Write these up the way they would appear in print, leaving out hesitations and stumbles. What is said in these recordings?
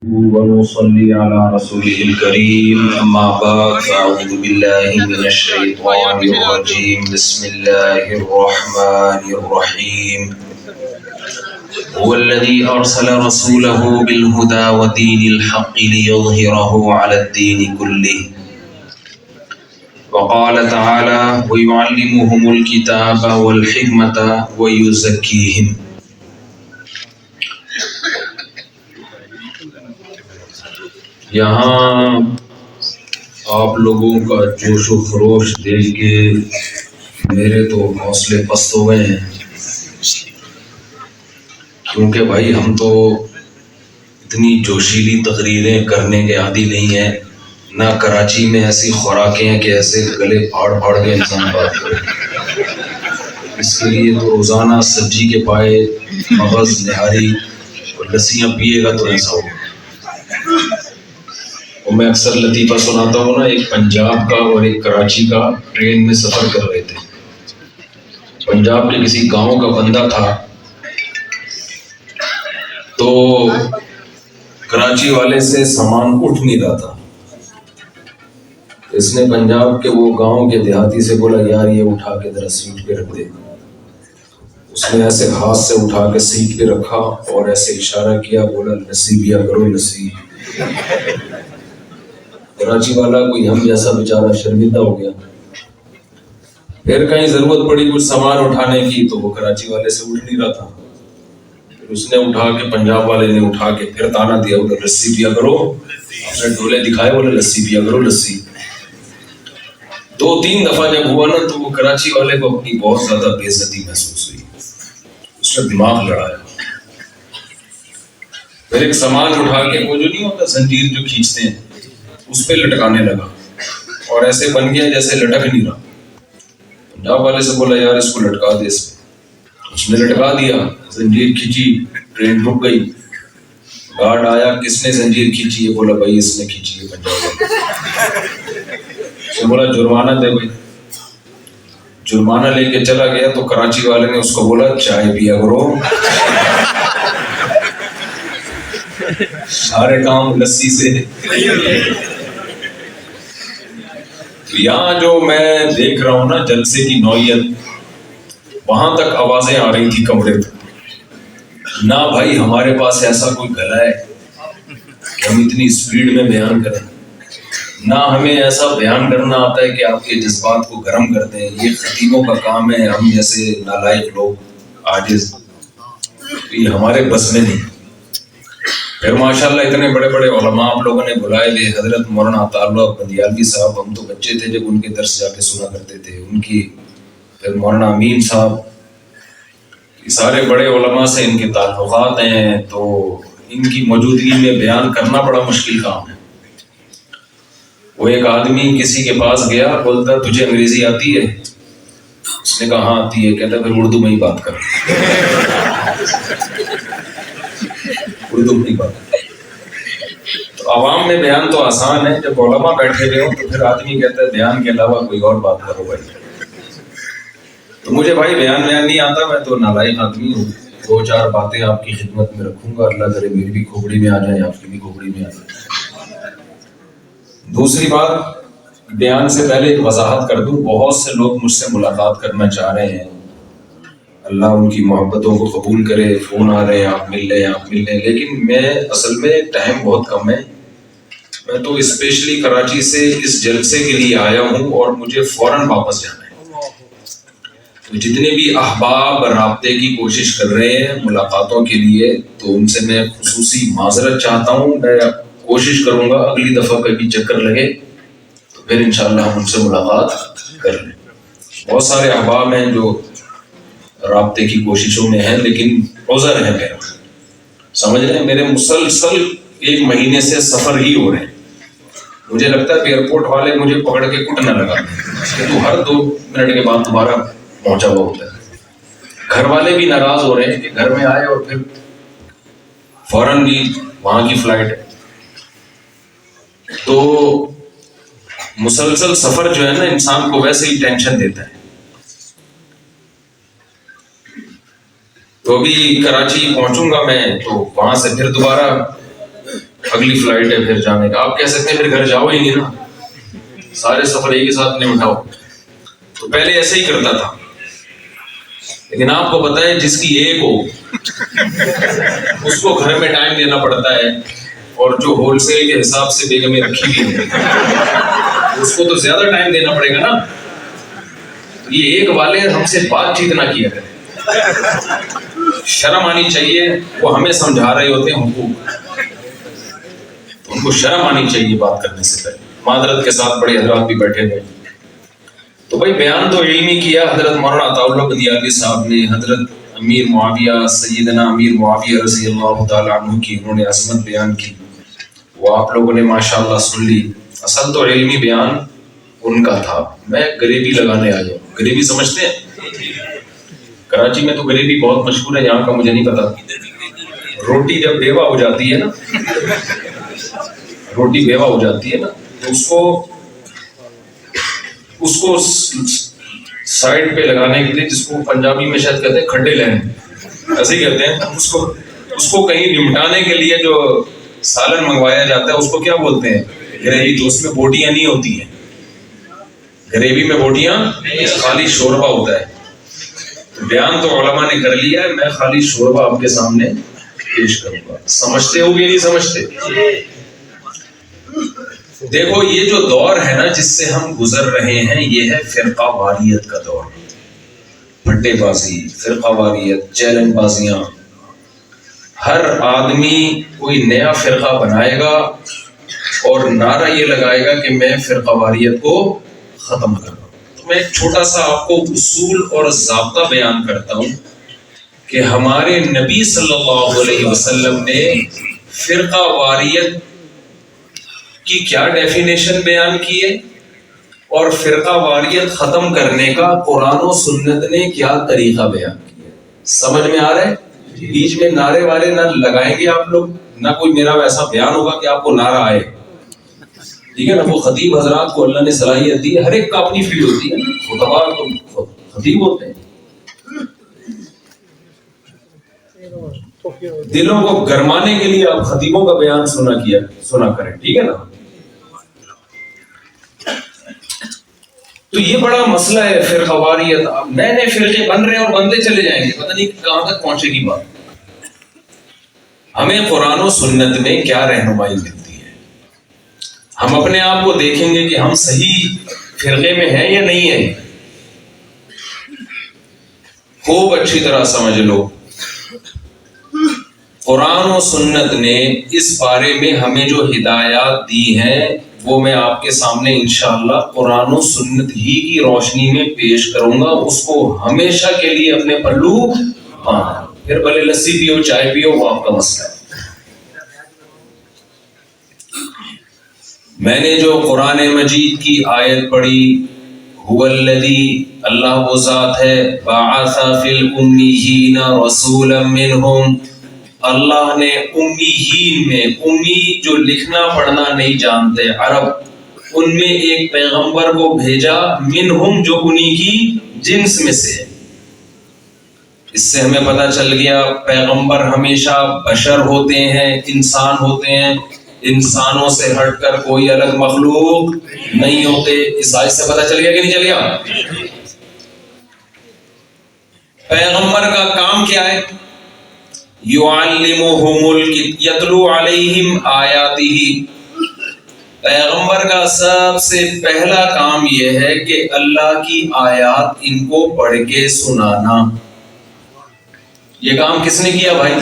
ونصلي على رسوله الكريم أما بعد فأعوذ بالله من الشيطان الرجيم بسم الله الرحمن الرحيم هو الذي أرسل رسوله بالهدى ودين الحق ليظهره على الدين كله وقال تعالى ويعلمهم الكتاب والحكمة ويزكيهم. یہاں آپ لوگوں کا جوش و خروش دیکھ کے میرے تو حوصلے پست ہو گئے ہیں، کیونکہ بھائی ہم تو اتنی جوشیلی تقریریں کرنے کے عادی نہیں ہیں، نہ کراچی میں ایسی خوراکیں ہیں کہ ایسے گلے پھاڑ پھاڑ کے انسان بات کرے۔ اس کے لیے تو روزانہ سبزی کے پائے مغز نہاری اور لسیاں پیے گا تو ایسا ہوگا۔ میں اکثر لطیفہ سناتا ہوں نا، ایک پنجاب کا اور ایک کراچی کا ٹرین میں سفر کر رہے تھے۔ پنجاب کے کسی گاؤں کا بندہ تھا، تو کراچی والے سے سامان اٹھ نہیں رہا تھا۔ اس نے پنجاب کے وہ گاؤں کے دیہاتی سے بولا یار یہ اٹھا کے ذرا سیٹ پہ رکھ دے۔ اس نے ایسے ہاتھ سے اٹھا کے سیٹ پہ رکھا اور ایسے اشارہ کیا، بولا لسی پیا کرو لسی۔ کراچی والا کوئی ہم جیسا بیچارہ شرمندہ ہو گیا۔ پھر کہیں ضرورت پڑی کچھ سامان اٹھانے کی تو وہ کراچی والے سے اٹھ نہیں رہا تھا، پھر اس نے اٹھا کے پنجاب والے نے اٹھا کے پھر تانا دیا، بولا لسی پیا کرو۔ اس نے ڈولے دکھائے، بولے لسی پیا کرو لسی۔ 2-3 دفعہ جب ہوا نا تو وہ کراچی والے کو اپنی بہت زیادہ بے عزتی محسوس ہوئی، اس نے دماغ لڑایا۔ پھر ایک سامان اٹھا کے وہ جو نہیں ہوتا زنجیر جو کھینچتے ہیں اس پہ لٹکانے لگا اور ایسے بن گیا جیسے لٹک نہیں رہا۔ پنجاب والے سے بولا یار اس کو لٹکا دے اس پہ۔ اس نے لٹکا دیا، زنجیر کھینچی، ٹرین رک گئی۔ گارڈ آیا، کس نے زنجیر کھینچی ہے؟ بولا بھائی اس نے کھینچی ہے پنجاب والے۔ اس نے بولا جرمانہ دے بھائی۔ جرمانہ لے کے چلا گیا تو کراچی والے نے اس کو بولا چائے پیا کرو، سارے کام لسی سے۔ یہاں جو میں دیکھ رہا ہوں نا جلسے کی نوعیت، وہاں تک آوازیں آ رہی تھی کمرے تک۔ نہ بھائی ہمارے پاس ایسا کوئی گلا ہے کہ ہم اتنی اسپیڈ میں بیان کریں، نہ ہمیں ایسا بیان کرنا آتا ہے کہ آپ کے جذبات کو گرم کر دیں۔ یہ خطیبوں کا کام ہے، ہم جیسے نالائق لوگ عاجز، یہ ہمارے بس میں نہیں۔ پھر ماشاءاللہ اتنے بڑے بڑے علماء آپ لوگوں نے بلائے ہوئے، حضرت مولانا عطا اللہ بندیالوی صاحب، ہم تو بچے تھے جب ان کے درس جا کے سنا کرتے تھے ان کی، پھر مولانا امین صاحب، یہ سارے بڑے علماء سے ان کے تعلقات ہیں، تو ان کی موجودگی میں بیان کرنا بڑا مشکل کام ہے۔ وہ ایک آدمی کسی کے پاس گیا، بولتا تجھے انگریزی آتی ہے؟ اس نے کہا ہاں آتی ہے۔ کہتا پھر اردو میں ہی بات کر، اردو میں ہی بات کر۔ تو عوام میں بیان تو آسان ہے، جب علماء بیٹھے ہوئے ہوں تو پھر آدمی کہتا ہے بیان کے علاوہ کوئی اور بات کرو بھائی۔ تو مجھے بھائی بیان نہیں آتا، میں تو نالائق آدمی ہوں۔ 2-4 باتیں آپ کی خدمت میں رکھوں گا، اللہ کرے میری بھی کھوپڑی میں آ جائیں، آپ کی بھی کھوپڑی میں آ جائیں۔ دوسری بات، بیان سے پہلے ایک وضاحت کر دوں، بہت سے لوگ مجھ سے ملاقات کرنا چاہ رہے ہیں، اللہ ان کی محبتوں کو قبول کرے، فون آ رہے ہیں آپ مل لیں، لیکن میں اصل میں ٹائم بہت کم ہے۔ میں تو اسپیشلی کراچی سے اس جلسے کے لیے آیا ہوں اور مجھے فوراً واپس جانا ہے۔ تو جتنے بھی احباب رابطے کی کوشش کر رہے ہیں ملاقاتوں کے لیے، تو ان سے میں خصوصی معذرت چاہتا ہوں۔ میں کوشش کروں گا اگلی دفعہ کبھی چکر لگے تو پھر انشاءاللہ ہم ان سے ملاقات کر لیں۔ بہت سارے احباب ہیں جو رابطے کی کوششوں میں ہیں، لیکن عذر ہے میرا، سمجھ رہے ہیں، میرے مسلسل 1 مہینے سے سفر ہی ہو رہے ہیں۔ مجھے لگتا ہے کہ ایئرپورٹ والے مجھے پکڑ کے کٹ نہ لگا کہ تو ہر 2 منٹ کے بعد دوبارہ پہنچا ہوا ہوتا ہے۔ گھر والے بھی ناراض ہو رہے ہیں کہ گھر میں آئے اور پھر فوراً بھی وہاں کی فلائٹ ہے۔ تو مسلسل سفر جو ہے نا انسان کو ویسے ہی ٹینشن دیتا ہے۔ تو ابھی کراچی پہنچوں گا میں، تو وہاں سے پھر دوبارہ اگلی فلائٹ ہے پھر جانے کا. آپ کہہ سکتے ہیں پھر گھر جاؤ ہی نہیں نا, سارے سفر ایک ہی ساتھ نہیں اٹھاؤ. تو پہلے ایسے ہی کرتا تھا, لیکن آپ کو پتا ہے جس کی ایک ہو اس کو گھر میں ٹائم دینا پڑتا ہے, اور جو ہول سیل کے حساب سے بیگمیں رکھی ہوئی ہیں اس کو تو زیادہ ٹائم دینا پڑے گا نا. یہ ایک والے ہم سے بات چیت نہ کیا کریں, شرم آنی چاہیے. وہ ہمیں سمجھا رہے ہوتے ہیں حقوق, تو ان کو شرم آنی چاہیے بات کرنے سے پہلے. معذرت کے ساتھ بڑے حضرات بھی بیٹھے ہوئے. تو بھائی بیان تو علمی کیا حضرت مولانا عطا اللہ بندیالوی صاحب نے. حضرت امیر معاویہ, سیدنا امیر معاویہ رضی اللہ تعالیٰ عنہ کی انہوں نے عظمت بیان کی, وہ آپ لوگوں نے ماشاءاللہ سن لی. اصل تو علمی بیان ان کا تھا. میں غریبی لگانے آیا ہوں. غریبی سمجھتے ہیں؟ کراچی میں تو غریبی بہت مشہور ہے, یہاں کا مجھے نہیں پتا. روٹی جب بیوہ ہو جاتی ہے نا, روٹی بیوہ ہو جاتی ہے نا, تو اس کو سائڈ پہ لگانے کے لیے, جس کو پنجابی میں شاید کہتے ہیں کھڈے لین, ایسے ہی کہتے ہیں, اس کو کہیں نمٹانے کے لیے جو سالن منگوایا جاتا ہے اس کو کیا بولتے ہیں؟ گریوی. تو اس میں بوٹیاں نہیں ہوتی ہیں, گریوی میں بوٹیاں, خالی شوربہ ہوتا ہے. بیان تو علماء نے کر لیا ہے, میں خالی شوربہ آپ کے سامنے پیش کروں گا. سمجھتے ہو کہ نہیں سمجھتے؟ دیکھو یہ جو دور ہے نا جس سے ہم گزر رہے ہیں, یہ ہے فرقہ واریت کا دور. پھٹے بازی, فرقہ واریت, چیلنج بازیاں. ہر آدمی کوئی نیا فرقہ بنائے گا اور نعرہ یہ لگائے گا کہ میں فرقہ واریت کو ختم کروں. تو میں ایک چھوٹا سا آپ کو اصول اور ضابطہ بیان کرتا ہوں کہ ہمارے نبی صلی اللہ علیہ وسلم نے فرقہ واریت کی کیا ڈیفینیشن بیان کی ہے, اور فرقہ واریت ختم کرنے کا قرآن و سنت نے کیا طریقہ بیان کیا. سمجھ میں آ رہا ہے؟ بیچ میں نعرے والے نہ لگائیں گے آپ لوگ, نہ کوئی میرا ویسا بیان ہوگا کہ آپ کو نعرہ آئے, ٹھیک ہے نا. وہ خطیب حضرات کو اللہ نے صلاحیت دی ہے, ہر ایک کا اپنی فیلڈ ہوتی ہے. خطبہ تو خطیب ہوتے ہیں. دلوں کو گرمانے کے لیے آپ خطیبوں کا بیان سنا کریں, ٹھیک ہے نا. تو یہ بڑا مسئلہ ہے فرقہ واریت. نئے نئے فرقے بن رہے ہیں اور بنتے چلے جائیں گے, پتہ نہیں کہاں تک پہنچے گی بات. ہمیں قرآن و سنت میں کیا رہنمائی ملتی ہے, ہم اپنے آپ کو دیکھیں گے کہ ہم صحیح فرقے میں ہیں یا نہیں ہیں. خوب اچھی طرح سمجھ لو, قرآن و سنت نے اس بارے میں ہمیں جو ہدایات دی ہیں وہ میں آپ کے سامنے انشاءاللہ قرآن و سنت ہی کی روشنی میں پیش کروں گا. اس کو ہمیشہ کے لیے اپنے پلو باندھنا. پھر بھلے لسی پیو, چائے پیو, وہ آپ کا مسئلہ ہے. میں نے جو قرآن مجید کی آیت پڑھی, هو الذی, اللہ وہ ذات ہے, بعث فی الامیین رسولا منہم, اللہ نے امیین میں, امی جو لکھنا پڑھنا نہیں جانتے عرب, ان میں ایک پیغمبر کو بھیجا, منہم جو انہی کی جنس میں سے. اس سے ہمیں پتہ چل گیا پیغمبر ہمیشہ بشر ہوتے ہیں, انسان ہوتے ہیں, انسانوں سے ہٹ کر کوئی الگ مخلوق نہیں ہوتے. اس آیت سے پتہ چل گیا کہ نہیں چل گیا؟ پیغمبر کا کام کیا ہے؟ یعلمہم یتلو علیہم آیاتہ. پیغمبر کا سب سے پہلا کام یہ ہے کہ اللہ کی آیات ان کو پڑھ کے سنانا. یہ کام کس نے کیا بھائی؟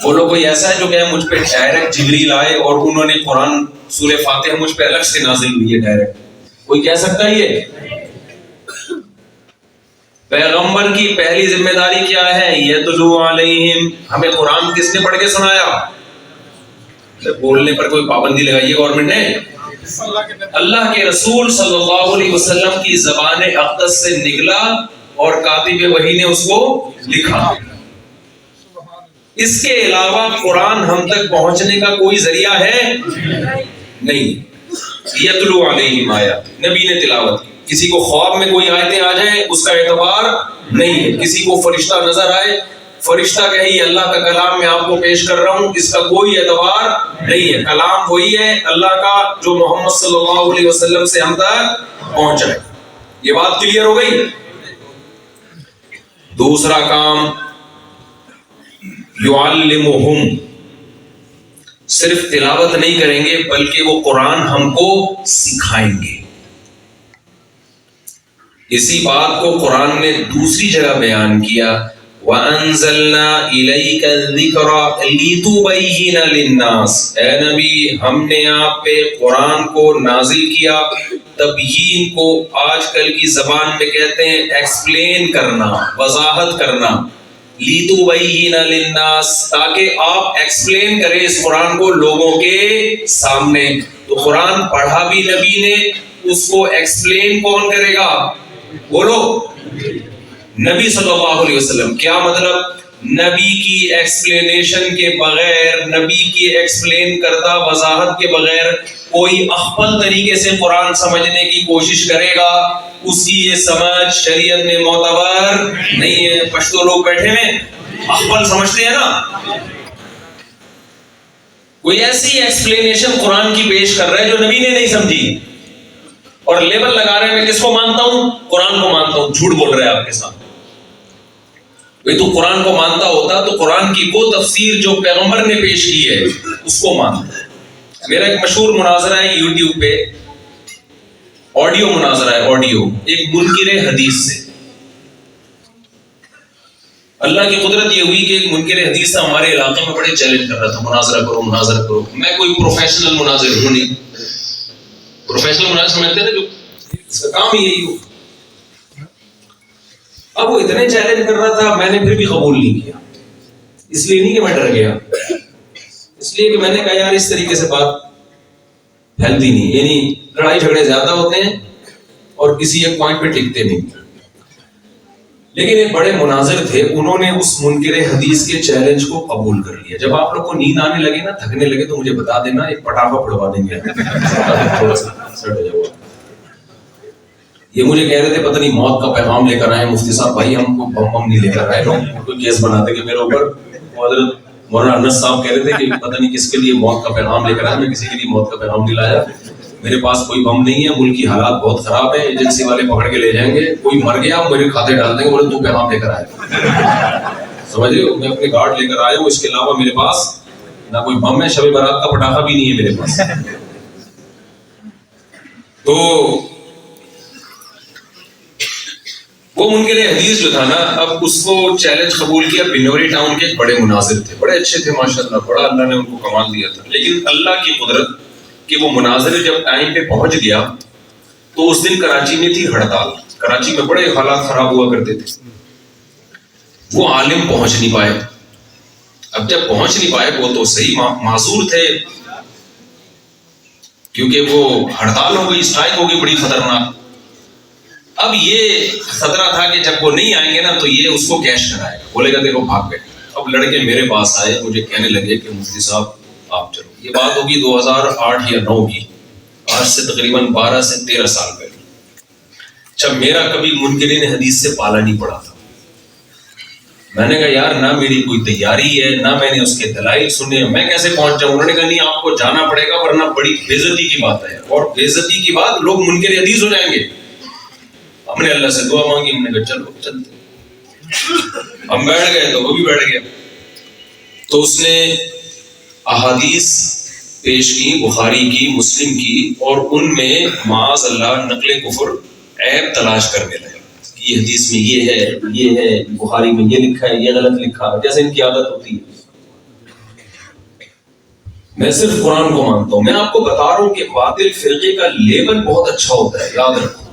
بولو کوئی ایسا ہے جو کہ مجھ پہ ڈائریکٹ جبریل آئے اور انہوں نے قرآن سورہ فاتحہ مجھ پہ الگ سے نازل ہوئی ہے ڈائریکٹ؟ کوئی کہہ سکتا ہے یہ؟ پیغمبر کی پہلی ذمہ داری کیا ہے؟ یتلو علیہم. ہمیں قرآن کس نے پڑھ کے سنایا؟ بولنے پر کوئی پابندی لگائی ہے گورنمنٹ نے؟ اللہ کے رسول صلی اللہ علیہ وسلم کی زبان اقدس سے نکلا اور کاتب وحی نے اس کو لکھا. اس کے علاوہ قرآن ہم تک پہنچنے کا کوئی ذریعہ ہے نہیں. یتلو علیہم آیات, نبی نے تلاوت کی. کسی کو خواب میں کوئی آیتیں آ جائیں اس کا اعتبار نہیں ہے. کسی کو فرشتہ نظر آئے فرشتہ کہے یہ اللہ کا کلام میں آپ کو پیش کر رہا ہوں، اس کا کوئی اعتبار نہیں ہے، کلام وہی ہے اللہ کا جو محمد صلی اللہ علیہ وسلم سے ہم تک پہنچا ہے۔ یہ بات کلیئر ہو گئی۔ دوسرا کام یعلمہم، صرف تلاوت نہیں کریں گے بلکہ وہ قرآن ہم کو سکھائیں گے۔ اسی بات کو قرآن نے دوسری جگہ بیان کیا، وَأَنزَلْنَا إِلَيْكَ الذِّكْرَ لِتُبَيِّنَ لِلنَّاسِ، اے نبی ہم نے آپ پہ قرآن کو نازل کیا، تبیین کو آج کل کی زبان میں کہتے ہیں ایکسپلین کرنا، وضاحت کرنا، لِتُبَيِّنَ لِلنَّاسِ، تاکہ آپ ایکسپلین کریں اس قرآن کو لوگوں کے سامنے۔ تو قرآن پڑھا بھی نبی نے، اس کو ایکسپلین کون کرے گا؟ بولو، نبی صلی اللہ علیہ وسلم۔ کیا مطلب؟ نبی کی ایکسپلینیشن کے بغیر، نبی کی ایکسپلین کردہ وضاحت کے بغیر کوئی اخفل طریقے سے قرآن سمجھنے کی کوشش کرے گا، اس کی یہ سمجھ شریعت میں معتبر نہیں ہے۔ پشتو لوگ بیٹھے ہیں اخفل سمجھتے ہیں نا، کوئی ایسی ایکسپلینیشن قرآن کی پیش کر رہا ہے جو نبی نے نہیں سمجھی، اور لیبل لگا رہے ہیں میں کس کو مانتا ہوں؟ قرآن کو مانتا ہوں۔ جھوٹ بول رہے ہیں آپ کے ساتھ۔ تو قرآن کو مانتا ہوتا تو قرآن کی وہ تفسیر جو پیغمبر نے پیش کی ہے اس کو مانتا۔ میرا ایک مشہور مناظرہ ہے یوٹیوب پہ، آڈیو مناظرہ ہے، آڈیو، ایک منکر حدیث سے۔ اللہ کی قدرت یہ ہوئی کہ ایک منکر حدیث تھا ہمارے علاقے میں، بڑے چیلنج کر رہا تھا، مناظرہ کرو مناظرہ کرو۔ میں کوئی پروفیشنل مناظر ہوں نہیں، پروفیشنل مناظر سمجھتے ہیں جو اس کا کام ہی یہی ہو۔ اب وہ اتنے چیلنج کر رہا تھا، میں نے پھر بھی قبول نہیں کیا، اس لیے نہیں کہ میں ڈر گیا، اس لیے کہ میں نے کہا یار اس طریقے سے بات پھیلتی نہیں، یعنی لڑائی جھگڑے زیادہ ہوتے ہیں اور کسی ایک پوائنٹ پہ ٹکتے نہیں۔ لیکن ایک بڑے مناظر تھے، انہوں نے اس منکر حدیث کے چیلنج کو قبول کر لیا۔ جب آپ لوگ کو نیند آنے لگے نا، تھکنے لگے، تو مجھے بتا دینا، ایک پٹاخہ پھڑوا دیں گے، تھوڑا سا سیٹ ہو جاؤ۔ یہ مجھے کہہ رہے تھے پتہ نہیں موت کا پیغام لے کر آئے مفتی صاحب، بھائی ہم کو بم نہیں لے کر آئے، لوگ کوئی کیس بناتے کہ میرے اوپر۔ حضرت مولانا انس صاحب کہہ رہے تھے کہ پتہ نہیں کس کے لیے موت کا پیغام لے کر آئے، میں کسی کے لیے موت کا پیغام نہیں لایا، میرے پاس کوئی بم نہیں ہے، ملک کی حالات بہت خراب ہے، ایجنسی والے پکڑ کے لے جائیں گے، کوئی مر گیا میرے کھاتے ڈال دیں گے، بولے تو پیغام لے کر آئے۔ سمجھ رہے ہو، میں اپنے گارڈ لے کر آیا ہوں، اس کے علاوہ میرے پاس نہ کوئی بم ہے، شب برات کا پٹاخہ بھی نہیں ہے میرے پاس۔ تو وہ منکر حدیث جو تھا نا، اب اس کو چیلنج قبول کیا۔ بنوری ٹاؤن کے ایک بڑے مناظر تھے، بڑے اچھے تھے ماشاءاللہ، بڑا اللہ نے ان کو کمال دیا تھا۔ لیکن اللہ کی قدرت کہ وہ مناظر جب ٹائم پہ پہنچ گیا تو اس دن کراچی میں تھی ہڑتال، کراچی میں بڑے حالات خراب ہوا کرتے تھے، وہ عالم پہنچ نہیں پائے۔ اب جب پہنچ نہیں پائے، وہ تو صحیح معذور تھے کیونکہ وہ ہڑتال ہو گئی، اسٹرائک ہو گئی بڑی خطرناک۔ اب یہ خطرہ تھا کہ جب وہ نہیں آئیں گے نا تو یہ اس کو کیش کرائے گا، بولے گا دیکھو بھاگ گئے۔ اب لڑکے میرے پاس آئے، مجھے کہنے لگے کہ مفتی صاحب آپ چلو۔ یہ بات ہوگی 2008 یا 9 کی، آج سے تقریباً 12 سے 13 سال پہلے، جب میرا کبھی منکرین حدیث سے پالا نہیں پڑا تھا۔ میں نے کہا یار نہ میری کوئی تیاری ہے، نہ میں نے اس کے دلائل سنے، میں کیسے پہنچ جاؤں؟ انہوں نے کہا نہیں آپ کو جانا پڑے گا ورنہ بڑی بے عزتی کی بات ہے، اور بے عزتی کی بات لوگ منکر حدیث ہو جائیں گے۔ ہم نے اللہ سے دعا مانگی، ہم نے کہا چلو چلتے، ہم بیٹھ گئے تو وہ بھی بیٹھ گیا۔ تو اس نے احادیث پیش کی، بخاری کی، مسلم کی، اور ان میں معاذ اللہ نقل کفر عیب تلاش کرنے لگے، یہ حدیث میں یہ ہے، یہ ہے، بخاری میں یہ لکھا ہے، یہ غلط لکھا ہے، جیسے ان کی عادت ہوتی ہے۔ میں صرف قرآن کو مانتا ہوں۔ میں آپ کو بتا رہا ہوں کہ باطل فرقے کا لیبل بہت اچھا ہوتا ہے، یاد رکھو۔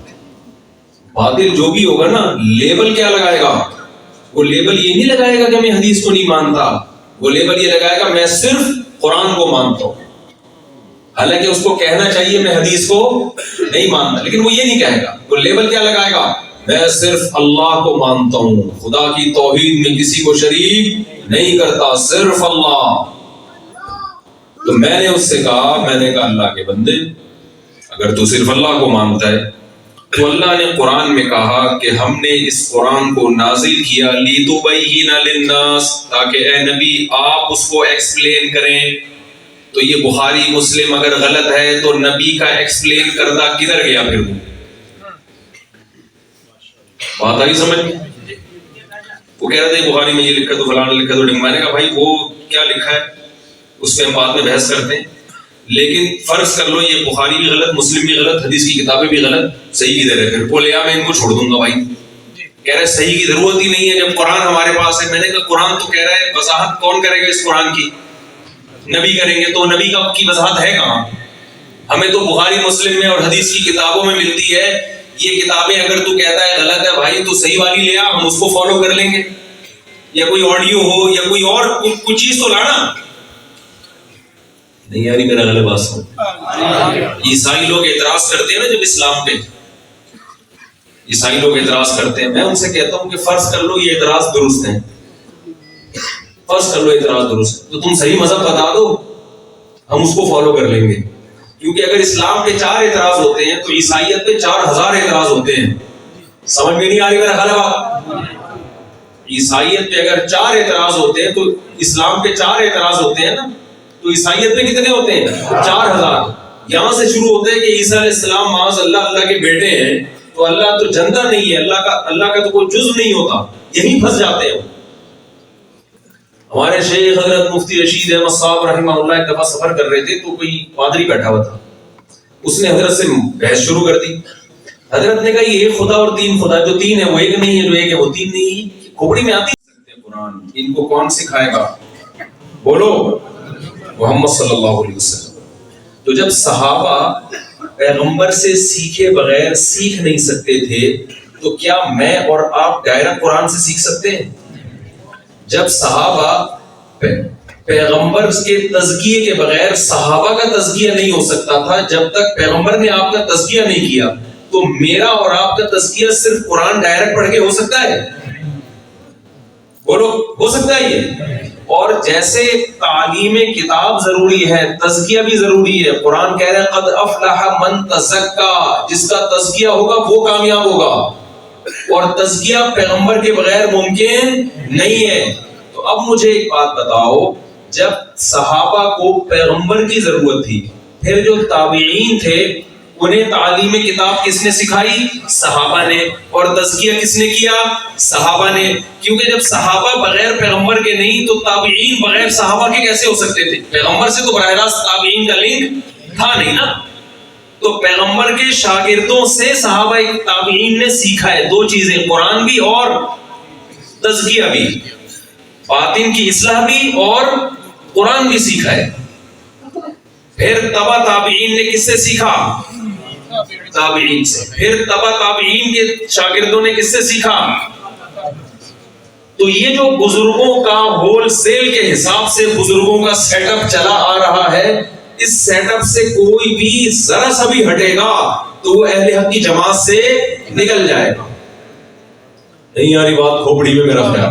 باطل جو بھی ہوگا نا، لیبل کیا لگائے گا؟ وہ لیبل یہ نہیں لگائے گا کہ میں حدیث کو نہیں مانتا، وہ لیبل یہ لگائے گا میں صرف قرآن کو مانتا ہوں۔ حالانکہ اس کو کہنا چاہیے میں حدیث کو نہیں مانتا، لیکن وہ یہ نہیں کہے گا۔ وہ لیبل کیا لگائے گا؟ میں صرف اللہ کو مانتا ہوں، خدا کی توحید میں کسی کو شریک نہیں کرتا، صرف اللہ۔ تو میں نے اس سے کہا، میں نے کہا اللہ کے بندے، اگر تو صرف اللہ کو مانتا ہے تو اللہ نے قرآن میں کہا کہ ہم نے اس قرآن کو نازل کیا لِتُبَيِّنَ لِلنَّاسِ، تاکہ اے نبی آپ اس کو ایکسپلین کریں. تو یہ بخاری مسلم اگر غلط ہے تو نبی کا ایکسپلین کردہ کدھر گیا پھر؟ وہ بات آئی سمجھ میں؟ وہ کہہ رہے تھے بخاری میں یہ لکھا تو فلاں لکھا تو ڈنگ. میں نے کہا بھائی وہ کیا لکھا ہے اس پہ ہم بعد میں بحث کرتے ہیں، لیکن فرض کر لو یہ بخاری بھی غلط، مسلم بھی غلط، حدیث کی کتابیں بھی غلط، صحیح کدھر ہے؟ پھر بولے میں ان کو چھوڑ دوں گا. بھائی کہہ رہے صحیح کی ضرورت ہی نہیں ہے جب قرآن ہمارے پاس ہے. میں نے کہا قرآن تو کہہ رہا ہے وضاحت کون کرے گا اس قرآن کی؟ نبی کریں گے. تو نبی کی وضاحت ہے کہاں؟ ہمیں تو بخاری مسلم میں اور حدیث کی کتابوں میں ملتی ہے. یہ کتابیں اگر تو کہتا ہے غلط ہے بھائی تو صحیح والی لے آ، ہم اس کو فالو کر لیں گے. یا کوئی آڈیو ہو یا کوئی اور کوئی چیز تو لانا. نہیں یاری میرا غلط بات سن. عیسائی لوگ اعتراض کرتے ہیں نا جب اسلام پہ، عیسائی لوگ اعتراض کرتے ہیں، میں ان سے کہتا ہوں کہ فرض کر لو یہ اعتراض درست ہے، فرض کر لو اعتراض درست ہے تو تم صحیح مذہب بتا دو، ہم اس کو فالو کر لیں گے. کیونکہ اگر اسلام پہ 4 اعتراض ہوتے ہیں تو عیسائیت پہ 4000 اعتراض ہوتے ہیں. سمجھ میں نہیں آ رہی میرا غلط بات؟ عیسائیت پہ اگر 4 اعتراض ہوتے ہیں تو اسلام پہ 4 اعتراض ہوتے ہیں نا، تو عیسائیت پہ کتنے ہوتے ہیں؟ 4000. یہاں سے شروع ہوتے ہیں کہ عیسیٰ علیہ السلام معاذ اللہ کے بیٹے ہیں، تو اللہ تو جنتا نہیں ہے، اللہ کا تو کوئی جزو نہیں ہوتا. یہیں پھنس جاتے ہیں. ہمارے شیخ حضرت مفتی رشید احمد صاحب رحمہ اللہ ایک دفعہ سفر کر رہے تھے تو کوئی پادری بیٹھا ہوا تھا، اس نے حضرت سے بحث شروع کر دی. حضرت نے کہا یہ ایک خدا اور 3 خدا، جو 3 ہے وہ ایک نہیں ہے، جو ایک ہے وہ 3 نہیں. کھوپڑی میں آتی ہے قرآن، ان کو کون سکھائے گا؟ بولو محمد صلی اللہ علیہ وسلم. تو جب صحابہ پیغمبر سے سیکھے بغیر سیکھ نہیں سکتے تھے تو کیا میں اور آپ ڈائریکٹ قرآن سے سیکھ سکتے ہیں؟ جب صحابہ پیغمبر کے تزکیے کے بغیر صحابہ کا تزکیہ نہیں ہو سکتا تھا، جب تک پیغمبر نے آپ کا تزکیہ نہیں کیا، تو میرا اور آپ کا تزکیہ صرف قرآن ڈائریکٹ پڑھ کے ہو سکتا ہے؟ بولو ہو سکتا ہے یہ؟ اور جیسے تعلیم کتاب ضروری ہے، تزکیہ بھی ضروری ہے. قرآن کہہ رہا ہے قد افلح من تزکا، جس کا تزکیہ ہوگا وہ کامیاب ہوگا. اور تزکیہ پیغمبر کے بغیر ممکن نہیں ہے. تو اب مجھے ایک بات بتاؤ، جب صحابہ کو پیغمبر کی ضرورت تھی، پھر جو تابعین تھے انہیں تعلیم کتاب کس نے سکھائی؟ صحابہ نے. اور تزکیہ کس نے کیا؟ صحابہ نے. کیونکہ جب صحابہ بغیر پیغمبر کے نہیں تو تابعین بغیر صحابہ کے کیسے ہو سکتے تھے؟ پیغمبر سے تو براہ راست تابعین کا لنک تھا نہیں نا. تو پیغمبر کے شاگردوں سے صحابہ تابعین نے سیکھا ہے 2 چیزیں، قرآن بھی اور تزکیہ بھی، باطن کی اصلاح بھی اور قرآن بھی سیکھا ہے. پھر تبع تابعین نے کس سے سیکھا؟ تابعین سے. پھر تبع تابعین کے شاگردوں نے کس سے سیکھا؟ تو یہ جو بزرگوں کا ہول سیل کے حساب سے بزرگوں کا سیٹ اپ چلا آ رہا ہے، اس سیٹ اپ سے کوئی بھی ذرا سا بھی ہٹے گا تو وہ اہل حق کی جماعت سے نکل جائے گا. نہیں یاری بات کھوپڑی میں میرا خیال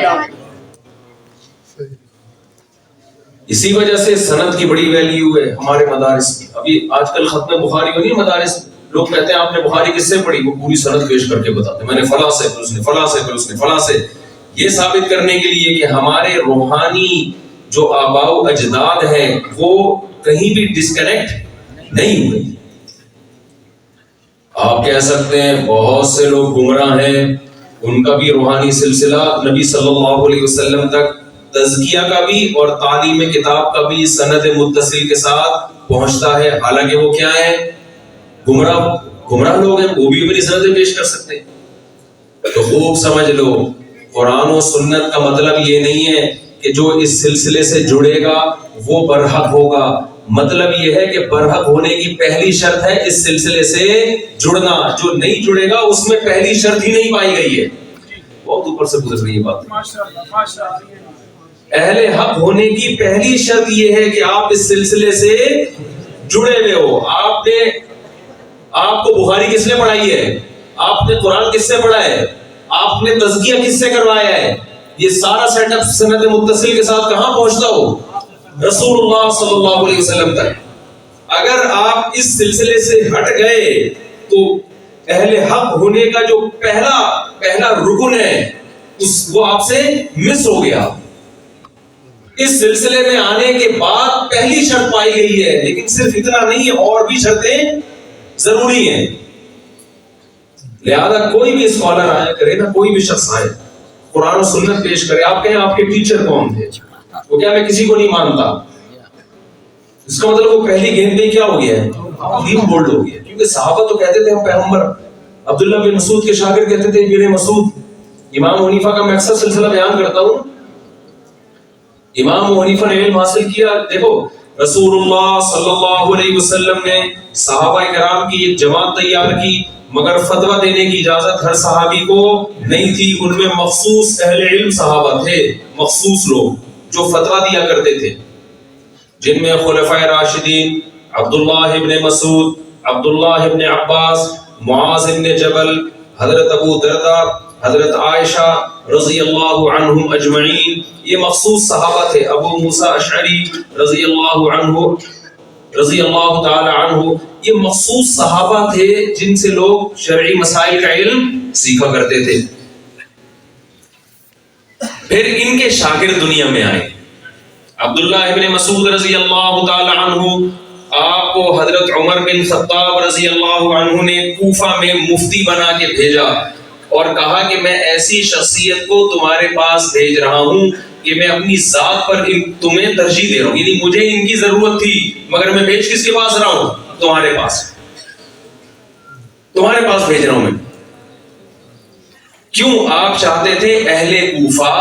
ہے. اسی وجہ سے سند کی بڑی ویلیو ہے ہمارے مدارس کی. ابھی آج کل ختم بخاری کو نہیں مدارس، لوگ کہتے ہیں آپ نے بخاری کس سے پڑھی، وہ پوری سند پیش کر کے بتاتے ہیں میں نے فلاں سے، پھر اس نے فلاں سے، پھر اس نے فلاں سے. یہ ثابت کرنے کے لیے کہ ہمارے روحانی جو آباء و اجداد ہیں وہ کہیں بھی ڈسکنیکٹ نہیں ہوئے. آپ کہہ سکتے ہیں بہت سے لوگ گمراہ ہیں، ان کا بھی روحانی سلسلہ نبی صلی اللہ علیہ وسلم تک تزکیہ کا بھی اور تعلیم کتاب کا بھی سند متصل کے ساتھ پہنچتا ہے. حالانکہ وہ کیا ہے؟ گمراہ لوگ ہیں، وہ بھی اپنی سندیں پیش کر سکتے ہیں. تو خوب سمجھ لو، قرآن و سنت کا مطلب یہ نہیں ہے کہ جو اس سلسلے سے جڑے گا وہ برحق ہوگا. مطلب یہ ہے کہ برحق ہونے کی پہلی شرط ہے اس سلسلے سے جڑنا. جو نہیں جڑے گا اس میں پہلی شرط ہی نہیں پائی گئی ہے. بہت اوپر سے گزر رہی ہے بات. اہل حق ہونے کی پہلی شرط یہ ہے کہ آپ اس سلسلے سے جڑے ہوئے ہو. آپ کو بخاری کس نے پڑھائی ہے؟ آپ نے قرآن کس سے پڑھا ہے؟ آپ نے تزکیہ کس سے کروایا ہے؟ یہ سارا سیٹ اپ سند متصل کے ساتھ کہاں پہنچتا ہو؟ رسول اللہ صلی اللہ علیہ وسلم تک. اگر آپ اس سلسلے سے ہٹ گئے تو اہل حق ہونے کا جو پہلا رکن ہے وہ آپ سے مس ہو گیا. اس سلسلے میں آنے کے بعد پہلی شرط پائی گئی ہے، لیکن صرف اتنا نہیں ہے، اور بھی شرطیں ضروری ہیں. لہذا کوئی بھی اسکالر آیا کرے نا، کوئی بھی شخص آئے قرآن و سنت پیش کرے، آپ کہیں آپ کے ٹیچر کون تھے، وہ کیا میں کسی کو نہیں مانتا، اس کا مطلب وہ پہلی گیند میں کیا ہو گیا ہے، دین بولڈ ہو گیا. کیونکہ صحابہ تو کہتے تھے ہم پیغمبر. عبداللہ بن مسعود کے شاگرد کہتے تھے ابن مسعود. امام حنیفہ کا میں اکثر سلسلہ بیان کرتا ہوں. امام حنیفہ نے علم حاصل کیا. دیکھو رسول اللہ صلی اللہ علیہ وسلم نے صحابہ کرام کی ایک جماعت تیار کی، مگر فتویٰ دینے کی اجازت ہر صحابی کو نہیں تھی. ان میں مخصوص اہل علم صحابہ تھے، مخصوص لوگ جو فتویٰ دیا کرتے تھے، جن میں خلفائے راشدین عبداللہ ابن مسعود، عبداللہ ابن عباس، معاذ ابن جبل، حضرت ابو دردہ، حضرت عائشہ رضی اللہ عنہم اجمعین. یہ مخصوص صحابہ تھے. ابو موسیٰ اشعری رضی اللہ تعالی عنہ، یہ مخصوص صحابہ تھے جن سے لوگ شرعی مسائل کا علم سیکھا کرتے تھے. پھر ان کے شاگرد دنیا میں آئے. عبداللہ ابن مسعود رضی اللہ تعالی عنہ، آپ کو حضرت عمر بن خطاب رضی اللہ عنہ نے کوفہ میں مفتی بنا کے بھیجا اور کہا کہ میں ایسی شخصیت کو تمہارے پاس بھیج رہا ہوں کہ میں اپنی ذات پر تمہیں ترجیح دے رہا ہوں. یعنی مجھے ان کی ضرورت تھی، مگر میں بھیج کس کے پاس رہا ہوں، تمہارے پاس بھیج رہا ہوں میں. کیوں؟ آپ چاہتے تھے اہل کوفہ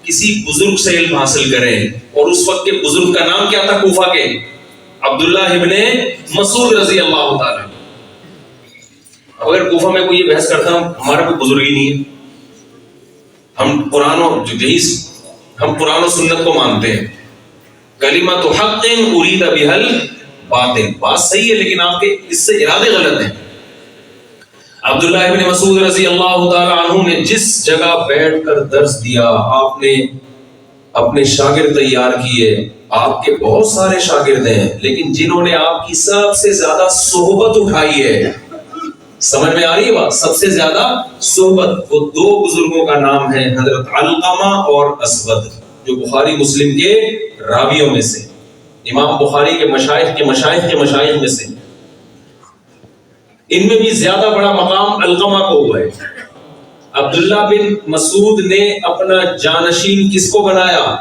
کسی بزرگ سے علم حاصل کریں، اور اس وقت کے بزرگ کا نام کیا تھا کوفہ کے؟ عبداللہ ابن مسعود رضی اللہ تعالی. اگر کوفہ میں کوئی یہ بحث کرتا ہوں ہمارا کوئی بزرگ ہی نہیں ہے، ہم قرآن و سنت کو مانتے ہیں. کلمۃ حق ارید بها الباطل، بات صحیح ہے لیکن آپ کے اس سے ارادے غلط ہیں. عبداللہ ابن مسعود رضی اللہ تعالی عنہ نے جس جگہ بیٹھ کر درس دیا، آپ نے اپنے شاگرد تیار کیے. آپ کے بہت سارے شاگرد ہیں، لیکن جنہوں نے آپ کی سب سے زیادہ صحبت اٹھائی ہے، سمجھ میں آ رہی ہے بات، سب سے زیادہ صحبت، وہ دو بزرگوں کا نام ہے، حضرت علقمہ اور اسود، جو بخاری مسلم کے راویوں میں سے، امام بخاری کے مشائخ میں سے. ان میں بھی زیادہ بڑا مقام علقمہ کو ہوا ہے. عبداللہ بن مسعود نے اپنا جانشین کس کو بنایا؟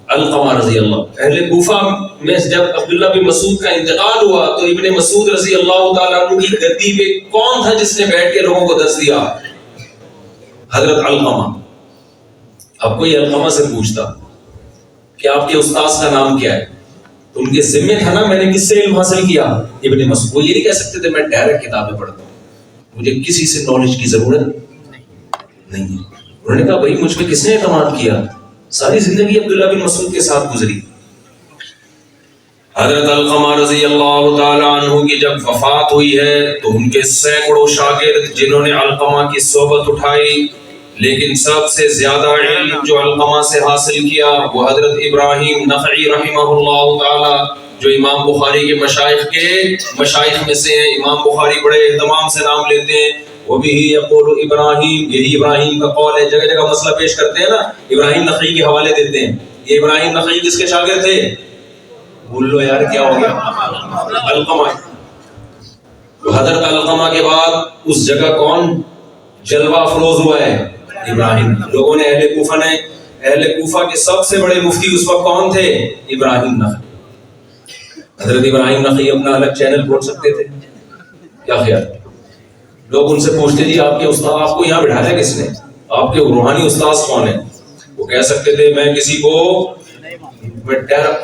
علقمہ رضی اللہ. اہل کوفہ میں جب عبداللہ بن مسعود کا انتقال ہوا تو ابن مسعود رضی اللہ تعالیٰ عنہ کی گدی پہ کون تھا جس نے بیٹھ کے لوگوں کو درس دیا؟ حضرت علقمہ. اب کوئی علقمہ سے پوچھتا کہ آپ کے استاذ کا نام کیا ہے، تو ان کے ذمہ تھا نا میں نے کس سے علم حاصل کیا؟ ابن مسعود. وہ یہ نہیں کہہ سکتے تھے میں ڈائریکٹ کتابیں پڑھتا ہوں، مجھے کسی سے نالج کی ضرورت نہیں ہے. انہوں نے کہا بھائی مجھ پہ کس نے اعتماد کیا؟ ساری زندگی عبداللہ بن مسعود کے ساتھ گزری. حضرت علقمہ رضی اللہ تعالی عنہ کی جب وفات ہوئی ہے تو ان کے سینکڑوں شاگرد جنہوں نے علقمہ کی صحبت اٹھائی، لیکن سب سے زیادہ علم جو علقمہ سے حاصل کیا وہ حضرت ابراہیم نخعی رحمہ اللہ تعالی، جو امام بخاری کے مشائخ میں سے ہیں. امام بخاری بڑے اہتمام سے نام لیتے ہیں. وہ بھی یقول ابراہیم، یہی ابراہیم کا قول ہے. جگہ جگہ مسئلہ پیش کرتے ہیں نا، ابراہیم نخعی کے حوالے دیتے ہیں. یہ ابراہیم نخعی کس کے شاگرد تھے؟ بھول لو یار کیا ہو گیا، علقمہ. حضرت علقمہ کے بعد اس جگہ کون جلوہ افروز ہوا ہے؟ ابراہیم. لوگوں نے اہل کوفہ کے سب سے بڑے مفتی اس وقت کون تھے؟ ابراہیم نخعی. حضرت ابراہیم نخعی اپنا الگ چینل کھول سکتے تھے، کیا خیال؟ لوگ ان سے پوچھتے جی آپ کے استاد، آپ کو یہاں بٹھایا کس نے، آپ کے روحانی استاذ کون ہیں؟ وہ کہہ سکتے تھے میں کسی کو ڈائریکٹ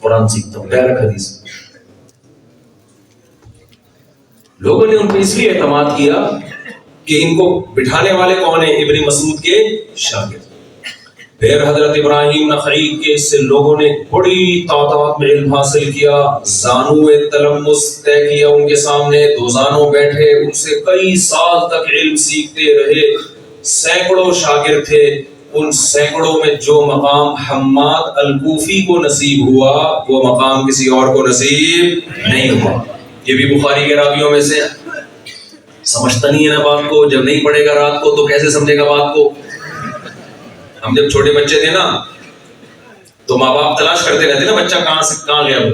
قرآن سیکھتا ہوں، ڈائریکٹ حدیث. لوگوں نے ان پہ اس لیے اعتماد کیا کہ ان کو بٹھانے والے کون ہیں؟ ابن مسعود کے شاگرد. پھر حضرت ابراہیم نخعی کے سے لوگوں نے بڑی تعداد میں علم حاصل کیا. زانو تلمس طے کیا ان کے سامنے، دو زانو بیٹھے، ان سے کئی سال تک علم سیکھتے رہے. سینکڑوں شاگرد تھے. ان سینکڑوں میں جو مقام حماد الکوفی کو نصیب ہوا وہ مقام کسی اور کو نصیب نہیں ہوا. یہ بھی بخاری کے راویوں میں سے. سمجھتا نہیں ہے نا بات کو. جب نہیں پڑھے گا رات کو تو کیسے سمجھے گا بات کو؟ ہم جب چھوٹے بچے تھے نا تو ماں باپ تلاش کرتے رہتے نا بچہ کہاں سے کہاں گیا وہ.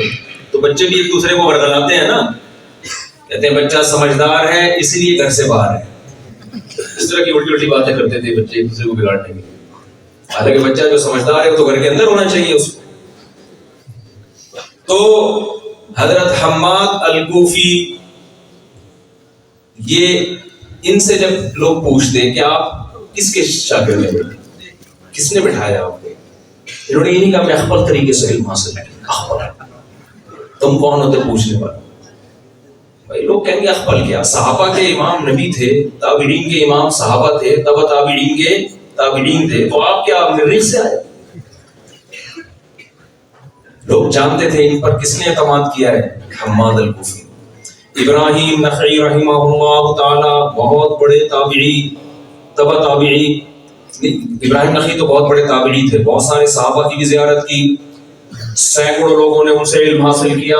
تو بچے بھی ایک دوسرے کو ورگلاتے ہیں نا, کہتے ہیں بچہ سمجھدار ہے اس لیے گھر سے باہر ہے. اس طرح کی الٹی الٹی باتیں کرتے تھے بچے ایک دوسرے کو بگاڑنے کے لیے. حالانکہ بچہ جو سمجھدار ہے وہ تو گھر کے اندر ہونا چاہیے اس کو. تو حضرت حماد الکوفی, یہ ان سے جب لوگ پوچھتے کہ آپ کس کے شاگرد ہیں, کس نے بٹھایا آپ کو, انہوں نے یہ نہیں کہا میں اخبل طریقے سے علم حاصل کیا. تم کون ہوتے پوچھنے والے؟ بھائی لوگ کہیں گے اخبل کیا, صحابہ کے امام نبی تھے, تابعین کے امام صحابہ تھے, تبع تابعین کے تابعین تھے, تو آپ کیا مریخ سے آئے؟ لوگ جانتے تھے ان پر کس نے اعتماد کیا ہے, حماد الکوفی. ابراہیم نخعی رحمہ اللہ تعالی بہت بڑے تابعی, تبع تابعی. ابراہیم نخعی تو بہت بڑے تابعی تھے, بہت سارے صحابہ کی بھی زیارت کی, سینکڑوں لوگوں نے ان سے علم حاصل کیا.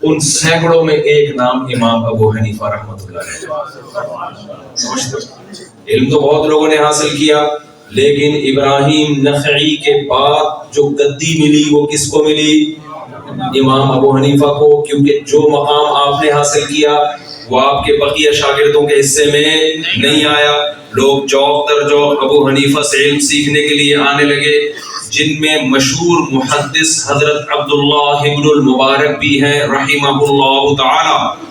ان سینکڑوں میں ایک نام امام ابو حنیفہ رحمۃ اللہ علیہ. علم تو بہت لوگوں نے حاصل کیا, لیکن ابراہیم نخعی کے بعد جو گدی ملی وہ کس کو ملی؟ امام ابو حنیفہ کو. کیونکہ جو مقام آپ نے حاصل کیا وہ آپ کے بقیہ شاگردوں کے حصے میں نہیں آیا. لوگ جوق در جوق ابو حنیفہ سے علم سیکھنے کے لیے آنے لگے, جن میں مشہور محدث حضرت عبداللہ ابن المبارک بھی ہیں رحمہ اللہ تعالی.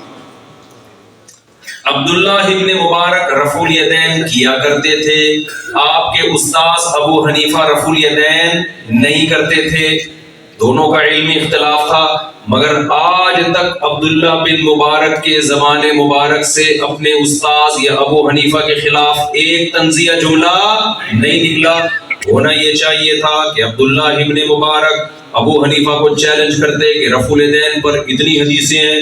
عبداللہ ابن مبارک رفع الیدین کیا کرتے تھے, آپ کے استاذ ابو حنیفہ رفع الیدین نہیں کرتے تھے. دونوں کا علمی اختلاف تھا, مگر آج تک عبداللہ بن مبارک کے زمان مبارک سے اپنے استاذ یا ابو حنیفہ کے خلاف ایک طنزیہ جملہ نہیں نکلا. ہونا یہ چاہیے تھا کہ عبداللہ ابن مبارک ابو حنیفہ کو چیلنج کرتے کہ رفع الیدین پر اتنی حدیثیں ہیں,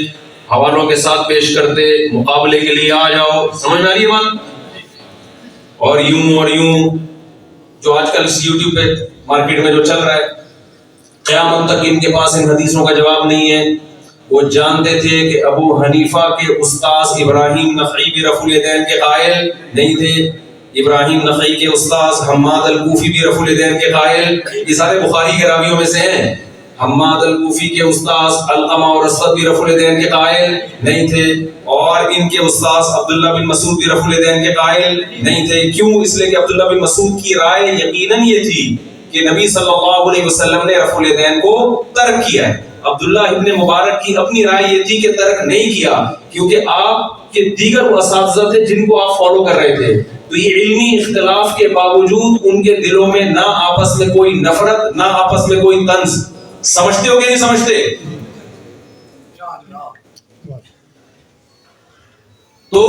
حوالوں کے ساتھ پیش کرتے, مقابلے کے لیے آ جاؤ. سمجھ میں آ رہی ہے بات؟ اور یوں جو آج کل یوٹیوب پہ مارکیٹ میں جو چل رہا ہے, قیامت تک ان کے پاس ان حدیثوں کا جواب نہیں ہے. وہ جانتے تھے کہ ابو حنیفہ کے استاذ ابراہیم نخعی بھی رفع الیدین کے قائل نہیں تھے, ابراہیم نخعی کے استاذ حماد الکوفی بھی رفع الیدین کے قائل, یہ سارے بخاری کے راویوں میں سے ہیں. حماد الکوفی کے استاذ علقمہ اور اسود بھی رفع الیدین کے قائل نہیں تھے, اور ان کے استاذ عبداللہ بن مسعود بھی رفع الیدین کے قائل نہیں تھے. کیوں؟ اس لیے کہ عبداللہ بن مسعود کی رائے یقیناً یہ تھی کہ نبی صلی اللہ علیہ وسلم نے رفع الیدین کو ترک کیا ہے. عبداللہ ابن مبارک کی اپنی رائے یہ تھی کہ ترک نہیں کیا, کیونکہ آپ کے دیگر وہ اساتذہ تھے جن کو آپ فالو کر رہے تھے. تو یہ علمی اختلاف کے باوجود ان کے دلوں میں نہ آپس میں کوئی نفرت, نہ آپس میں کوئی طنز. سمجھتے ہو کہ نہیں سمجھتے؟ تو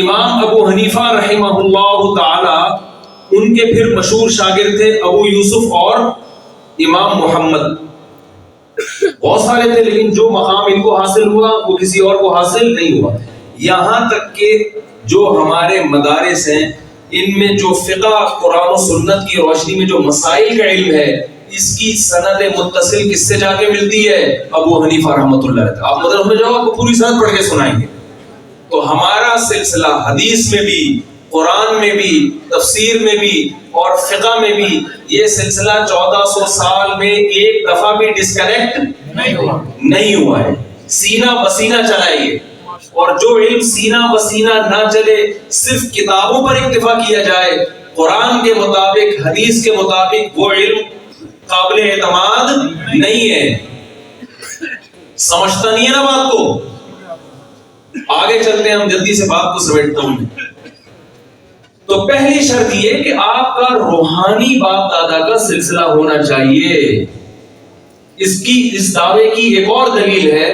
امام ابو حنیفہ رحمہ اللہ تعالی, ان کے پھر مشہور شاگرد تھے ابو یوسف اور امام محمد. بہت سارے تھے, لیکن جو مقام ان کو حاصل ہوا وہ کسی اور کو حاصل نہیں ہوا. یہاں تک کہ جو ہمارے مدارس ہیں ان میں جو فقہ قرآن و سنت کی روشنی میں جو مسائل کا علم ہے, اس کی سند متصل کس سے جا کے ملتی ہے؟ ابو حنیفہ رحمۃ اللہ علیہ. آپ مدرسے میں جاؤ, آپ کو پوری سند پڑھ کے سنائیں گے. تو ہمارا سلسلہ حدیث میں بھی, قرآن میں بھی, تفسیر میں بھی اور فقہ میں بھی, یہ سلسلہ 1400 سال میں ایک دفعہ بھی ڈسکنیکٹ نہیں ہوا ہے. سینہ بسینہ چلا ہے یہ. اور جو علم سینہ بسینہ نہ چلے, صرف کتابوں پر اکتفا کیا جائے, قرآن کے مطابق, حدیث کے مطابق, وہ علم قابل اعتماد نہیں ہے. سمجھتا نہیں ہے نا بات کو؟ آگے چلتے ہیں, ہم جلدی سے بات کو سمیٹتا ہوں. تو پہلی شرط یہ کہ آپ کا روحانی باپ دادا کا سلسلہ ہونا چاہیے. اس دعوے کی ایک اور دلیل ہے,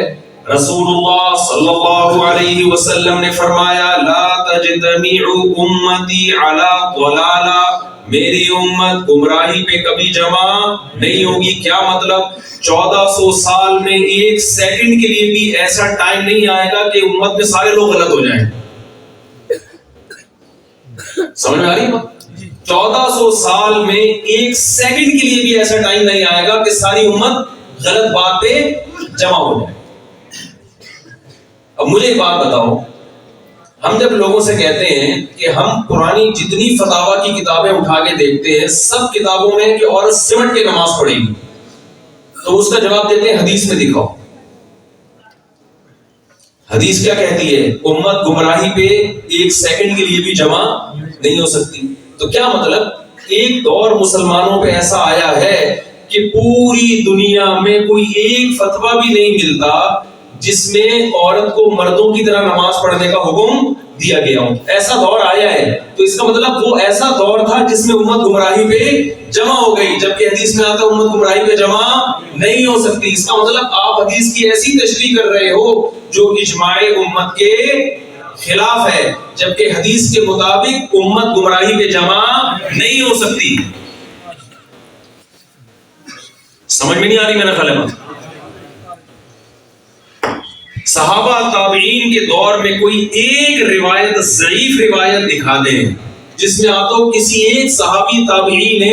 رسول اللہ صلی اللہ علیہ وسلم نے فرمایا, لا تجتمع امتی علی ضلالہ, میری امت گمراہی پہ کبھی جمع نہیں ہوگی. کیا مطلب؟ 1400 سال میں ایک سیکنڈ کے لیے بھی ایسا ٹائم نہیں آئے گا کہ امت میں سارے لوگ غلط ہو جائیں. سمجھ میں آ رہی ہے بات؟ 1400 سال میں ایک سیکنڈ کے لیے بھی ایسا ٹائم نہیں آئے گا کہ ساری امت غلط بات پہ جمع ہو جائے. اب مجھے ایک بات بتاؤ, ہم جب لوگوں سے کہتے ہیں کہ ہم پرانی جتنی فتاوی کی کتابیں اٹھا کے دیکھتے ہیں سب کتابوں میں کہ عورت سمٹ کے نماز پڑھے گی، تو اس کا جواب دیتے ہیں حدیث میں دکھاؤ۔ حدیث کیا کہتی ہے؟ امت گمراہی پہ ایک سیکنڈ کے لیے بھی جمع نہیں ہو سکتی۔ تو کیا مطلب؟ ایک دور مسلمانوں پہ ایسا آیا ہے کہ پوری دنیا میں کوئی ایک فتویٰ بھی نہیں ملتا جس میں عورت کو مردوں کی طرح نماز پڑھنے کا حکم دیا گیا ہو۔ ایسا دور آیا ہے، تو اس کا مطلب وہ ایسا دور تھا جس میں امت گمراہی پہ جمع ہو گئی، جبکہ حدیث میں آتا امت گمراہی پہ جمع نہیں ہو سکتی۔ اس کا مطلب آپ حدیث کی ایسی تشریح کر رہے ہو جو اجماع امت کے خلاف ہے، جبکہ حدیث کے مطابق امت گمراہی پہ جمع نہیں ہو سکتی۔ سمجھ میں نہیں آ رہی میرا خیال ہے؟ صحابہ تابعین کے دور میں کوئی ایک روایت، ضعیف روایت دکھا دیں جس میں آتا ہو کسی ایک صحابی تابعی نے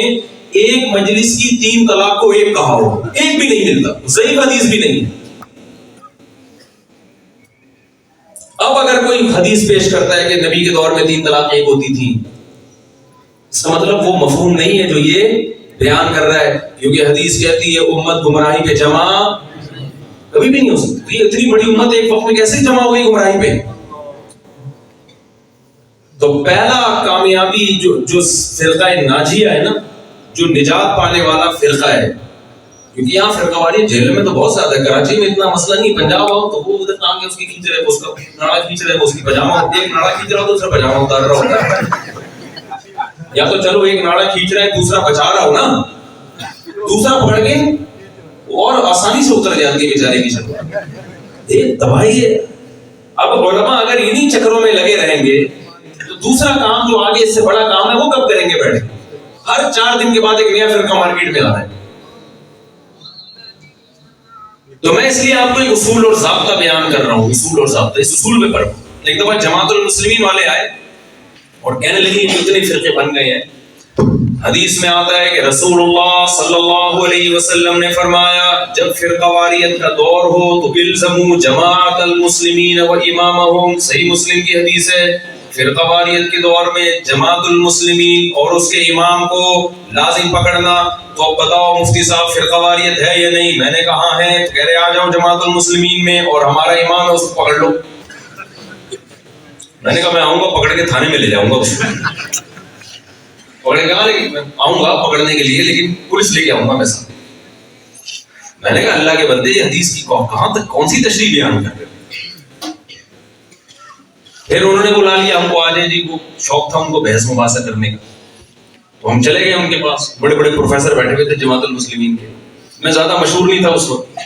ایک مجلس کی 3 طلاق کو ایک کہا ہو، ایک بھی نہیں ملتا، ضعیف حدیث بھی نہیں۔ اب اگر کوئی حدیث پیش کرتا ہے کہ نبی کے دور میں 3 طلاق ایک ہوتی تھی، اس کا مطلب وہ مفہوم نہیں ہے جو یہ بیان کر رہا ہے، کیونکہ حدیث کہتی ہے امت گمراہی پہ جمع کبھی بھی نہیں ہو سکتی۔ یہ اتنی بڑی امت ایک وقت میں کیسے جمع ہو گئی گمراہی پہ؟ تو پہلا کامیابی جو فرقہ ناجیہ ہے نا، جو نجات پانے والا فرقہ ہے، کیونکہ یہاں فرقہ والی جیل میں تو بہت زیادہ ہے، کراچی میں اتنا مسئلہ نہیں، پنجاب آؤ تو وہ ادھر کام کے اس کی کھینچ رہے، اس کا ناڑا کھینچ رہے، اس کی پجامہ، ایک ناڑا کھینچ رہا ہو تو دوسرا پجامہ اتار رہا ہوتا ہے، یا تو چلو ایک ناڑا کھینچ رہا ہے دوسرا بچا رہا ہو نا، دوسرا پکڑ کے اور آسانی سے اتر جاتی ہے بیچارے کی شکل، ایک تباہی ہے۔ اب علماء اگر انہی چکروں میں لگے رہیں گے تو دوسرا کام جو آگے اس سے بڑا کام ہے وہ کب کریں گے بیٹھے؟ ہر 4 دن کے بعد ایک نیا فرقہ مارکیٹ میں آ رہا ہے۔ تو میں اس لیے آپ کو ایک اصول اور ضابطہ بیان کر رہا ہوں، اصول اور ضابطہ، اس اصول پہ پڑھو۔ ایک دفعہ جماعت المسلمین والے آئے اور کہنے لگے کہ اتنے فرقے بن گئے ہیں۔ حدیث میں آتا ہے کہ رسول اللہ صلی اللہ علیہ وسلم نے فرمایا جب فرقہ واریت کا دور ہو تو الزموا جماعت المسلمین و امامہم، صحیح مسلم کی حدیث ہے، فرقہ واریت کے دور میں جماعت المسلمین اور اس کے امام کو لازم پکڑنا۔ تو اب بتاؤ مفتی صاحب فرقہ واریت ہے یا نہیں؟ میں نے کہا ہے، تو کہہ رہے آ جاؤ جماعت المسلمین میں اور ہمارا امام ہے اس کو پکڑ لو۔ میں نے کہا میں آؤں گا پکڑ کے تھانے میں لے جاؤں گا اس کو، پکڑے گا، لیکن میں آؤں گا پکڑنے کے لیے لیکن پولیس لے کے آؤں گا میں ساتھ۔ میں نے کہا اللہ کے بندے یہ حدیث کی کہاں تک کون سی تشریح بیان کر رہے ہیں؟ پھر انہوں نے بلا لیا ہم کو، آ جائے جی، وہ شوق تھا ان کو بحث مباحثہ کرنے کا، تو ہم چلے گئے ان کے پاس، بڑے بڑے پروفیسر بیٹھے ہوئے تھے جماعت المسلمین کے، میں زیادہ مشہور نہیں تھا اس وقت۔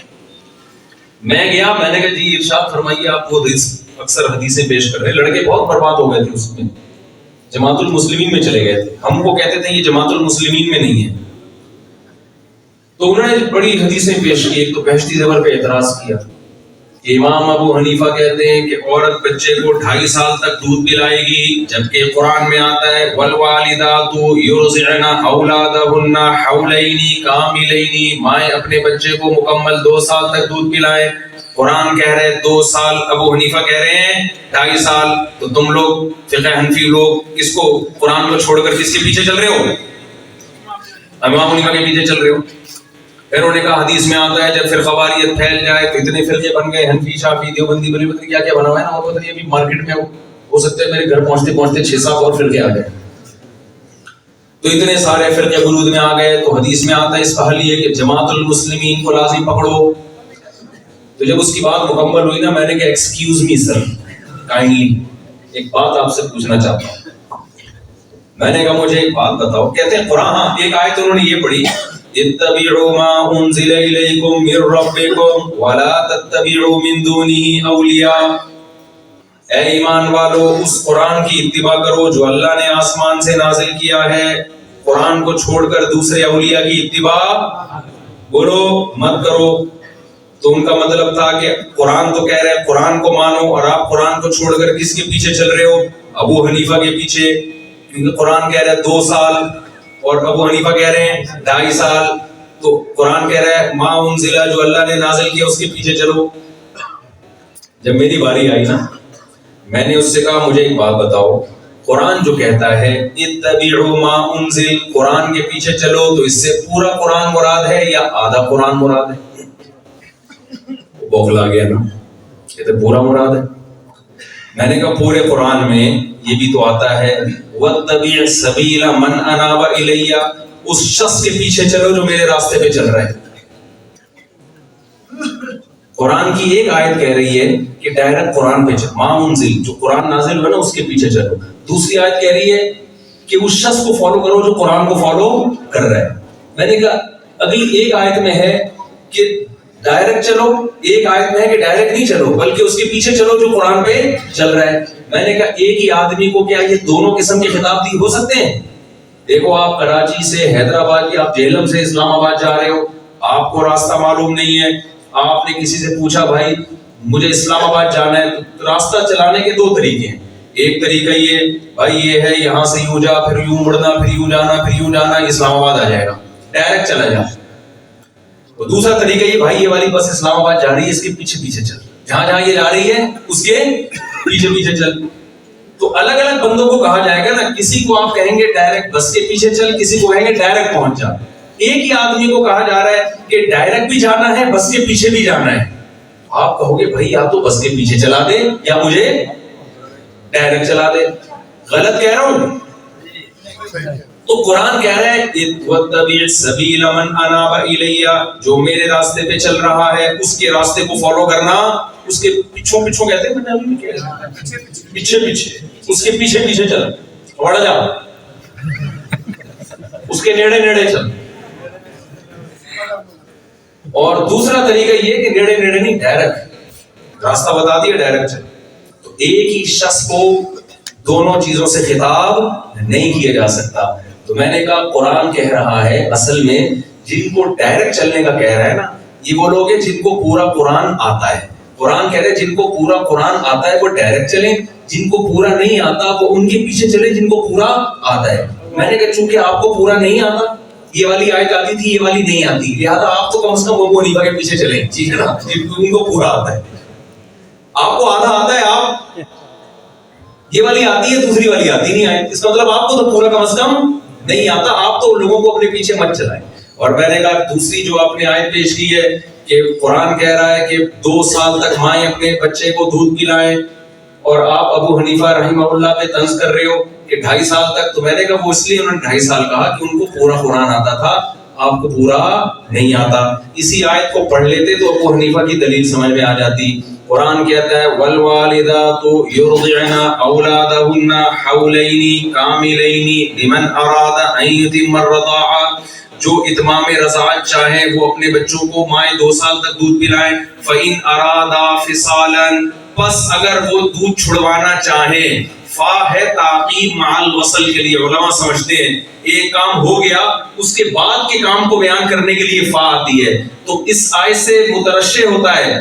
میں گیا، میں نے کہا جی ارشاد فرمائیے، آپ وہ اکثر حدیثیں پیش کر رہے ہیں، لڑکے بہت برباد ہو گئے تھے اس میں، جماعت المسلمین میں چلے گئے تھے، ہم کو کہتے تھے یہ جماعت المسلمین میں نہیں ہے۔ تو انہوں نے بڑی حدیثیں پیش کی، ایک تو بہشتی زیور پہ اعتراض کیا کہ امام ابو حنیفہ کہتے ہیں کہ عورت بچے کو 2.5 سال تک دودھ پلائے گی، جبکہ قرآن میں آتا ہے والوالدات یرضعن اولادہن حولین کاملین، مائیں اپنے بچے کو مکمل 2 سال تک دودھ پلائیں۔ قرآن کہہ رہے 2 سال، ابو حنیفہ کہہ رہے ہیں 2.5 سال۔ تو تم لوگ فقہ حنفی لوگ کس کو، قرآن کو چھوڑ کر کس کے پیچھے چل رہے ہو؟ امام حنیفہ کے پیچھے چل رہے ہو۔ پھر انہوں نے کہا حدیث میں آتا ہے جب فرقہ واریت پھیل جائے تو اتنے فرقے بن گئے، حنفی، شافعی، دیوبندی، بلی بدری، کیا کیا بنا ہوا ہے نا، اور پتہ نہیں ابھی مارکیٹ میں ہو سکتا ہے میرے گھر پہنچتے پہنچتے 6-7 اور فرقے آ گئے۔ تو اتنے سارے فرقے وجود میں آ گئے، تو حدیث میں آتا ہے اس کا حل یہ کہ جماعت المسلمین کو لازم پکڑو۔ تو جب اس کی بات مکمل ہوئی نا، میں نے کہا ایکسکیوز می سر، کائنڈلی ایک بات آپ سے پوچھنا چاہتا ہوں۔ میں نے کہا مجھے ایک بات بتاؤ، کہتے ہیں قرآن، ہاں ایک آیت انہوں نے یہ پڑھی اتبعوا ما انزل الیکم من ربکم ولا تتبعوا من دونه اولیاء، اے ایمان والو اس قرآن کی اتباع کرو جو اللہ نے آسمان سے نازل کیا ہے، قرآن کو چھوڑ کر دوسرے اولیاء کی اتباع بولو مت کرو۔ تو ان کا مطلب تھا کہ قرآن تو کہہ رہے ہیں قرآن کو مانو، اور آپ قرآن کو چھوڑ کر کس کے پیچھے چل رہے ہو؟ ابو حنیفہ کے پیچھے، کیونکہ قرآن کہہ رہا ہے 2 سال اور ابو حنیفہ کہہ رہے ہیں 2.5 سال۔ تو قرآن کہہ رہا ہے ما انزلہ جو اللہ نے نازل کیا اس کے پیچھے چلو۔ جب میری باری آئی نا، میں نے اس سے کہا مجھے ایک بات بتاؤ، قرآن جو کہتا ہے اتبعوا ما انزل، قرآن کے پیچھے چلو، تو اس سے پورا قرآن مراد ہے یا آدھا قرآن مراد ہے؟ بوکھلا گیا نا، یہ تو پورا مراد ہے۔ میں نے کہا پورے قرآن میں یہ بھی تو آتا ہے وَاتَّبِعْ سَبِيلَ مَنْ أَنَابَ إِلَيَّ، اس شخص کے پیچھے چلو جو میرے راستے پہ چل رہا ہے۔ قرآن کی ایک آیت کہہ رہی ہے کہ ڈائریکٹ قرآن پہ چلو، ما منزل، جو قرآن نازل ہوا نا اس کے پیچھے چلو۔ دوسری آیت کہہ رہی ہے کہ اس شخص کو فالو کرو جو قرآن کو فالو کر رہا ہے۔ میں نے کہا اگلی ایک آیت میں ہے کہ ڈائریکٹ چلو، ایک آیت میں ہے کہ ڈائریکٹ نہیں چلو بلکہ اس کے پیچھے چلو جو قرآن پہ چل رہا ہے۔ میں نے کہا ایک ہی آدمی کو کیا یہ دونوں قسم کے خطاب دی ہو سکتے ہیں؟ دیکھو آپ کراچی سے حیدرآباد یا آپ جہلم سے اسلام آباد جا رہے ہو، آپ کو راستہ معلوم نہیں ہے، آپ نے کسی سے پوچھا بھائی مجھے اسلام آباد جانا ہے، تو راستہ چلانے کے دو طریقے ہیں۔ ایک طریقہ یہ بھائی یہ ہے یہاں سے یوں جا، پھر یوں مڑنا، پھر یوں جانا، پھر یوں جانا، اسلام آباد آ جائے گا، ڈائریکٹ چلا جا۔ اور دوسرا طریقہ یہ بھائی یہ والی بس اسلام آباد جا رہی ہے، اس کے پیچھے پیچھے چل، جہاں جہاں یہ جا رہی ہے اس کے پیچھے پیچھے چل۔ تو الگ الگ بندوں کو کہا جائے گا نا، کسی کو آپ کہیں گے ڈائریکٹ بس کے پیچھے چل، کسی کو کہیں گے ڈائریکٹ پہنچ جا۔ ایک ہی آدمی کو کہا جا رہا ہے کہ ڈائریکٹ بھی جانا ہے، بس کے پیچھے بھی جانا ہے۔ آپ کہو گے بھائی یا تو بس کے پیچھے چلا دے یا مجھے ڈائریکٹ چلا دے۔ غلط کہہ رہا ہوں؟ تو قرآن کہہ رہا ہے وَاتَّبِعْ سَبِيلَ مَنْ أَنَابَ إِلَيَّ، جو میرے راستے پہ چل رہا ہے اس کے راستے کو فالو کرنا، اس کے پیچھوں پیچھوں کہتے ہیں، پیچھے پیچھے، اس کے پیچھے پیچھے چل، بڑھ جا، اس کے نیڑے نیڑے چل۔ اور دوسرا طریقہ یہ کہ نیڑے نیڑے نہیں، ڈائریکٹ راستہ بتا دیا ڈائریکٹ چل۔ تو ایک ہی شخص کو دونوں چیزوں سے خطاب نہیں کیا جا سکتا۔ تو میں نے کہا قرآن کہہ رہا ہے اصل میں جن کو ڈائریکٹ چلنے کا کہہ رہا ہے نا، یہ وہ لوگ ہیں جن کو پورا قرآن آتا ہے۔ قرآن کہہ رہے ہیں جن کو پورا قرآن آتا ہے وہ ڈائریکٹ چلیں، جن کو پورا نہیں آتا وہ ان کے پیچھے چلیں جن کو پورا آتا ہے۔ میں نے کہا چونکہ آپ کو پورا نہیں آتا، یہ والی آیت آتی تھی یہ والی نہیں آتی، لہٰذا آپ تو کم از کم ابو حنیفہ کے پیچھے چلیں، ٹھیک ہے نا، ان کو پورا آتا ہے۔ آپ کو آدھا آتا ہے، آپ یہ والی آتی ہے دوسری والی آتی نہیں آئے، اس کا مطلب آپ کو تو پورا کم از کم نہیں آتا، آپ تو لوگوں کو اپنے پیچھے مت چلائیں۔ اور میں نے کہا دوسری جو آپ نے آیت پیش کی ہے کہ قرآن کہہ رہا ہے کہ 2 سال تک مائیں اپنے بچے کو دودھ پلائیں، اور آپ ابو حنیفہ رحمہ اللہ پہ طنز کر رہے ہو کہ 2.5 سال تک۔ تو میں نے کہا وہ اس لیے انہوں نے 2.5 سال کہا کہ ان کو پورا قرآن آتا تھا، آپ کو پورا نہیں آتا۔ اسی آیت کو پڑھ لیتے تو ابو حنیفہ کی دلیل سمجھ میں آ جاتی۔ قرآن کہتا ہے والوالدات یرضعن اولادهن حولین کاملین لمن اراد ان یتم الرضاعہ، جو اتمام رضاعت چاہیں وہ اپنے بچوں کو مائیں 2 سال تک دودھ پلائیں۔ فَإِنْ أَرَادَا فِصَالًا، پس اگر وہ دودھ چھڑوانا چاہیں، فا ہے تعقیب مع الوصل کے لیے، علماء سمجھتے ہیں ایک کام ہو گیا اس کے بعد کے کام کو بیان کرنے کے لیے فا آتی ہے۔ تو اس آیت سے مترشح ہوتا ہے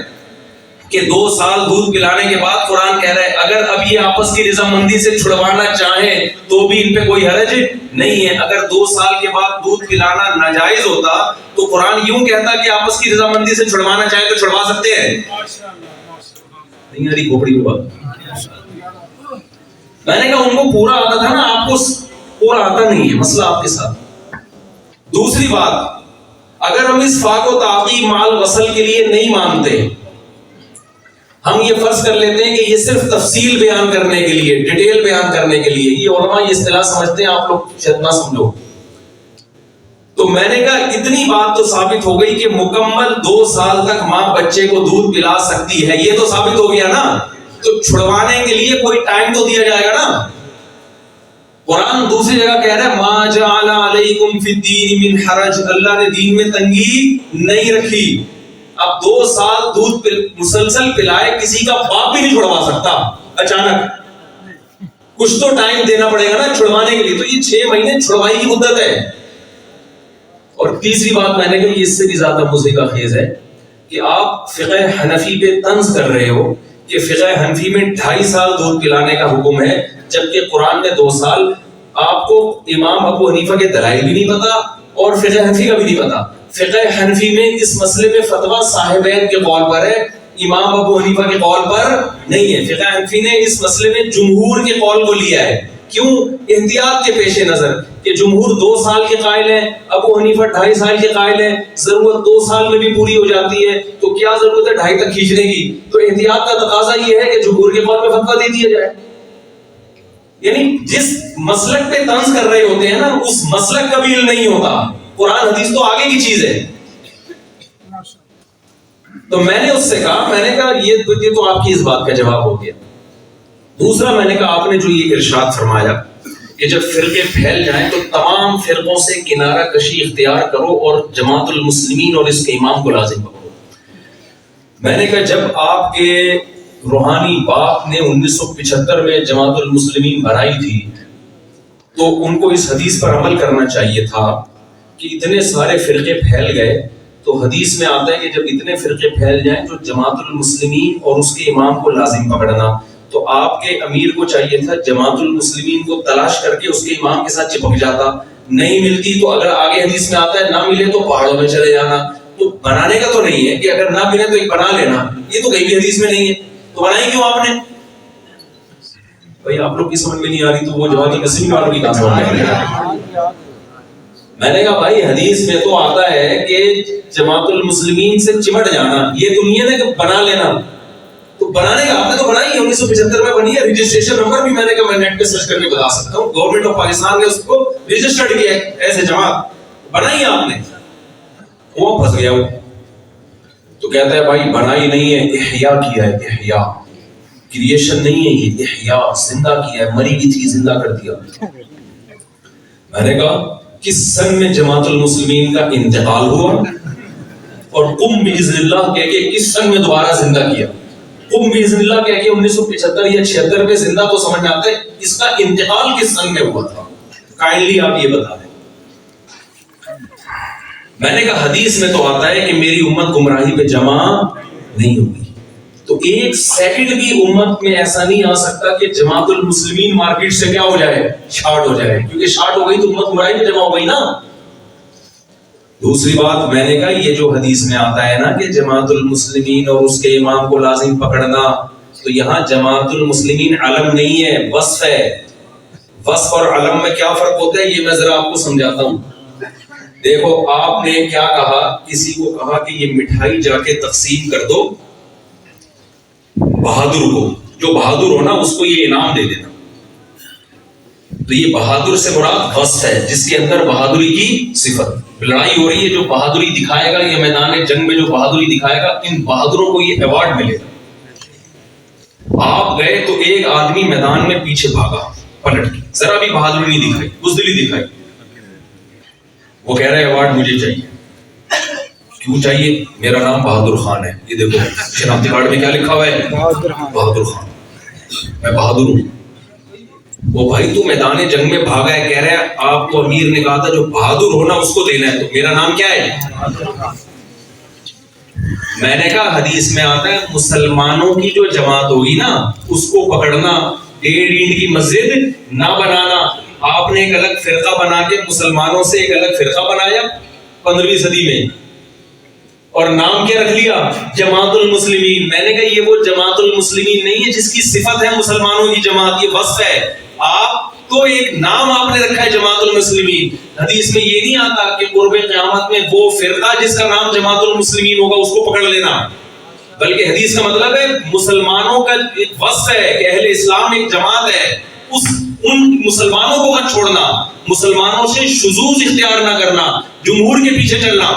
کہ 2 سال دودھ پلانے کے بعد قرآن کہہ رہا ہے اگر اب یہ آپس کی رضامندی سے چھڑوانا چاہیں تو بھی ان پہ کوئی حرج نہیں ہے۔ اگر 2 سال کے بعد دودھ پلانا ناجائز ہوتا تو قرآن یوں کہتا کہ آپس کی رضامندی سے چھڑوانا چاہیں تو چھڑوا سکتے ہیں۔ نہیں آ رہی کھوپڑی کی بات؟ میں نے کہا ان کو پورا آتا تھا نا، آپ کو پورا آتا نہیں ہے، مسئلہ آپ کے ساتھ۔ دوسری بات، اگر ہم اس فا کو تعقیب مع الوصل کے لیے نہیں مانتے، ہم یہ فرض کر لیتے ہیں کہ یہ صرف تفصیل بیان کرنے کے لیے، ڈیٹیل بیان کرنے کے لیے، یہ علماء یہ اصطلاح سمجھتے ہیں، آپ لوگ شاید نہ سمجھو۔ تو میں نے کہا اتنی بات تو ثابت ہو گئی کہ مکمل 2 سال تک ماں بچے کو دودھ پلا سکتی ہے، یہ تو ثابت ہو گیا نا۔ تو چھڑوانے کے لیے کوئی ٹائم تو دیا جائے گا نا۔ قرآن دوسری جگہ کہہ رہا ہے ما جعل علیکم فی الدین من حرج، اللہ نے دین میں تنگی نہیں رکھی۔ اب 2 سال دودھ مسلسل پلائے، کسی کا باپ بھی نہیں چھڑوا سکتا اچانک، کچھ تو ٹائم دینا پڑے گا نا چھڑوانے کے لیے۔ تو یہ 6 مہینے چھڑوائی کی مدت ہے۔ اور تیسری بات میں نے کہی اس سے بھی زیادہ مضحکہ خیز ہے کہ آپ فقہ حنفی پہ طنز کر رہے ہو کہ فقہ حنفی میں 2.5 سال دودھ پلانے کا حکم ہے، جبکہ قرآن میں 2 سال۔ آپ کو امام ابو حنیفہ کے دلائل بھی نہیں پتا اور فقہ حنفی کا بھی نہیں پتا۔ فقہ حنفی میں اس مسئلے میں فتویٰ صاحبین کے قول پر ہے، امام ابو حنیفہ کے قول پر نہیں ہے. فقہ حنفی نے اس مسئلے میں جمہور کے قول کو لیا ہے. کیوں؟ احتیاط کے پیش نظر کہ جمہور 2 سال کے قائل ہیں, ابو حنیفہ 2.5 سال کے قائل ہیں, ضرورت 2 سال میں بھی پوری ہو جاتی ہے, تو کیا ضرورت ہے 2.5 تک کھینچنے کی؟ تو احتیاط کا تقاضا یہ ہے کہ جمہور کے قول پہ فتویٰ دے دیا جائے. یعنی جس مسلک پہ طنز کر رہے ہوتے ہیں نا, اس مسلک کا بھی علم نہیں ہوتا. قرآن حدیث تو آگے کی چیز ہے. تو میں نے اس سے کہا, میں نے کہا یہ تو آپ کی اس بات کا جواب ہو گیا. دوسرا میں نے کہا آپ نے جو یہ ارشاد فرمایا کہ جب فرقے پھیل جائیں تو تمام فرقوں سے کنارہ کشی اختیار کرو اور جماعت المسلمین اور اس کے امام کو لازم پکڑو. میں نے کہا جب آپ کے روحانی باپ نے 1975 میں جماعت المسلمین بنائی تھی تو ان کو اس حدیث پر عمل کرنا چاہیے تھا کہ اتنے سارے فرقے پھیل گئے, تو حدیث میں آتا ہے کہ جب اتنے فرقے پھیل جائیں تو جماعت المسلمین اور اس کے امام کو لازم پکڑنا. تو آپ کے امیر کو چاہیے تھا جماعت المسلمین کو تلاش کر کے اس کے امام کے ساتھ چپک جاتا, نہیں ملتی تو اگر آگے حدیث میں آتا ہے نہ ملے تو پہاڑوں میں چلے جانا. تو بنانے کا تو نہیں ہے کہ اگر نہ ملے تو ایک بنا لینا, یہ تو کہیں بھی حدیث میں نہیں ہے, تو بنائی کیوں آپ نے؟ بھائی آپ لوگ کی سمجھ میں نہیں آ رہی تو وہ جماعت المسلمین والوں کی کہاں سمجھ میں آ رہی ہے؟ میں نے کہا بھائی حدیث میں تو آتا ہے کہ جماعت المسلمین سے چمٹ جانا, یہ تو نہیں ہے کہ بنا لینا. تو بنانے کا آپ نے تو بنائی ہے, 1975 میں بنی ہے, رجسٹریشن نمبر بھی میں نے کہا میں نیٹ پہ سرچ کر کے بتا سکتا ہوں, گورنمنٹ آف پاکستان نے اس کو رجسٹرڈ کیا ہے ایسے جماعت, بنائی ہے آپ نے. وہ پھنس گیا وہ, تو کہتا ہے بھائی بنائی نہیں ہے, احیا کیا ہے, احیا کریشن نہیں ہے, یہ احیا زندہ کیا ہے, مری کی چیز زندہ کر دیا. میں نے کہا کس سن میں جماعت المسلمین کا انتقال ہوا اور قم باذن اللہ کہہ کے کس سن میں دوبارہ زندہ کیا؟ قم باذن اللہ کہہ کے 1975 یا 76 میں زندہ تو سمجھ میں آتا ہے, اس کا انتقال کس سن میں ہوا تھا؟ کائنڈلی آپ یہ بتا دیں. میں نے کہا حدیث میں تو آتا ہے کہ میری امت گمراہی پہ جمع نہیں ہوگی, تو 1 سیکنڈ بھی امت میں ایسا نہیں آ سکتا کہ جماعت المسلمین مارکیٹ سے کیا ہو جائے, شارٹ ہو جائے, کیونکہ شارٹ ہو گئی تو امت گمراہی پہ جمع ہو گئی نا. دوسری بات میں نے کہا یہ جو حدیث میں آتا ہے نا کہ جماعت المسلمین اور اس کے امام کو لازم پکڑنا, تو یہاں جماعت المسلمین علم نہیں ہے, وصف ہے. وصف اور علم میں کیا فرق ہوتا ہے یہ میں ذرا آپ کو سمجھاتا ہوں. دیکھو آپ نے کیا کہا, کسی کو کہا کہ یہ مٹھائی جا کے تقسیم کر دو بہادر کو, جو بہادر ہو نا اس کو یہ انعام دے دینا. تو یہ بہادر سے مراد وصف ہے جس کے اندر بہادری کی صفت. لڑائی ہو رہی ہے, جو بہادری دکھائے گا یا میدان جنگ میں جو بہادری دکھائے گا, ان بہادروں کو یہ ایوارڈ ملے گا. آپ گئے تو ایک آدمی میدان میں پیچھے بھاگا پلٹ کے, ذرا بھی بہادری نہیں دکھائی, بزدلی دکھائی, وہ کہہ رہا ہے ایوارڈ مجھے چاہیے. کیوں چاہیے؟ میرا نام بہادر خان ہے, یہ دیکھو شناختی کارڈ میں کیا لکھا ہوا ہے, بہادر خان, میں بہادر ہوں. وہ بھائی تو میدان جنگ میں بھاگا ہے, کہہ رہا ہے آپ کو امیر نے کہا تھا جو بہادر ہونا اس کو دینا ہے, تو میرا نام کیا ہے؟ میں نے کہا حدیث میں آتا ہے مسلمانوں کی جو جماعت ہوگی نا اس کو پکڑنا, 1.5 اینٹ کی مسجد نہ بنانا. آپ نے ایک الگ فرقہ بنا کے مسلمانوں سے ایک الگ فرقہ بنایا 15ویں صدی میں, اور نام کیا رکھ لیا؟ جماعت المسلمین. میں نے کہا یہ وہ جماعت المسلمین نہیں ہے جس کی صفت ہے مسلمانوں کی جماعت, یہ وصف ہے. آپ تو ایک نام آپ نے رکھا ہے جماعت المسلمین. حدیث میں یہ نہیں آتا کہ قرب قیامت میں وہ فرقہ جس کا نام جماعت المسلمین ہوگا اس کو پکڑ لینا, بلکہ حدیث کا مطلب ہے مسلمانوں کا ایک وصف ہے کہ اہل اسلام ایک جماعت ہے, ان مسلمانوں کو مت چھوڑنا, مسلمانوں سے شذوذ اختیار نہ کرنا, جمہور کے پیچھے چلنا.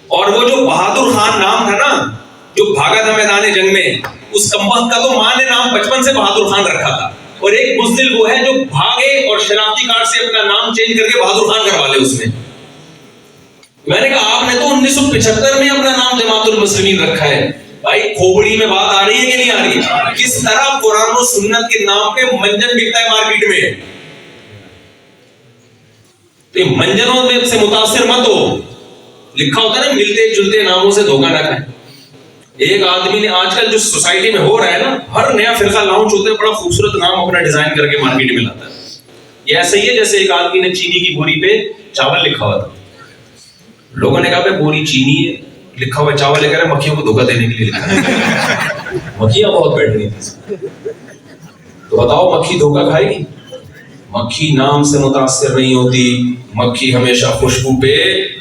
اور وہ جو بہادر خان نام تھا نا جو بھاگا تھا میدان جنگ میں, اس کمبخت کا تو ماں نے نام بچپن سے بہادر خان رکھا تھا, اور ایک بزدل وہ ہے جو بھاگے اور شناختی کارڈ سے اپنا نام چینج کر کے بہادر خان کروا لے اس میں. میں نے کہا آپ نے تو 1975 میں اپنا نام جماعت المسلمین رکھا ہے. بھائی کھوپڑی میں بات آ رہی ہے کہ نہیں آ رہی؟ کس طرح قرآن و سنت کے نام پہ منجن بکتا ہے مارکیٹ میں. تو منجنوں میں سے متاثر مت ہو, لکھا ہوتا ہے نا ملتے جلتے ناموں سے دھوکہ نہ کھائیں. ایک آدمی نے آج کل جو سوسائٹی میں ہو رہا ہے نا, ہر نیا فرقہ لانچ ہوتا ہے بڑا خوبصورت نام اپنا ڈیزائن کر کے مارکیٹ میں لاتا ہے. یہ ایسا ہی ہے جیسے ایک آدمی نے چینی کی بوری پہ چاول لکھا ہوا تھا, لوگوں نے کہا بھائی بوری چینی ہے, لکھا ہوا چاول لے کر مکھیوں کو دھوکہ دینے کے لیے لکھا ہے. مکھیاں بہت بیٹھ رہی تھی. تو بتاؤ مکھی دھوکہ کھائے گی؟ مکھی نام سے متاثر نہیں ہوتی, مکھی ہمیشہ خوشبو پہ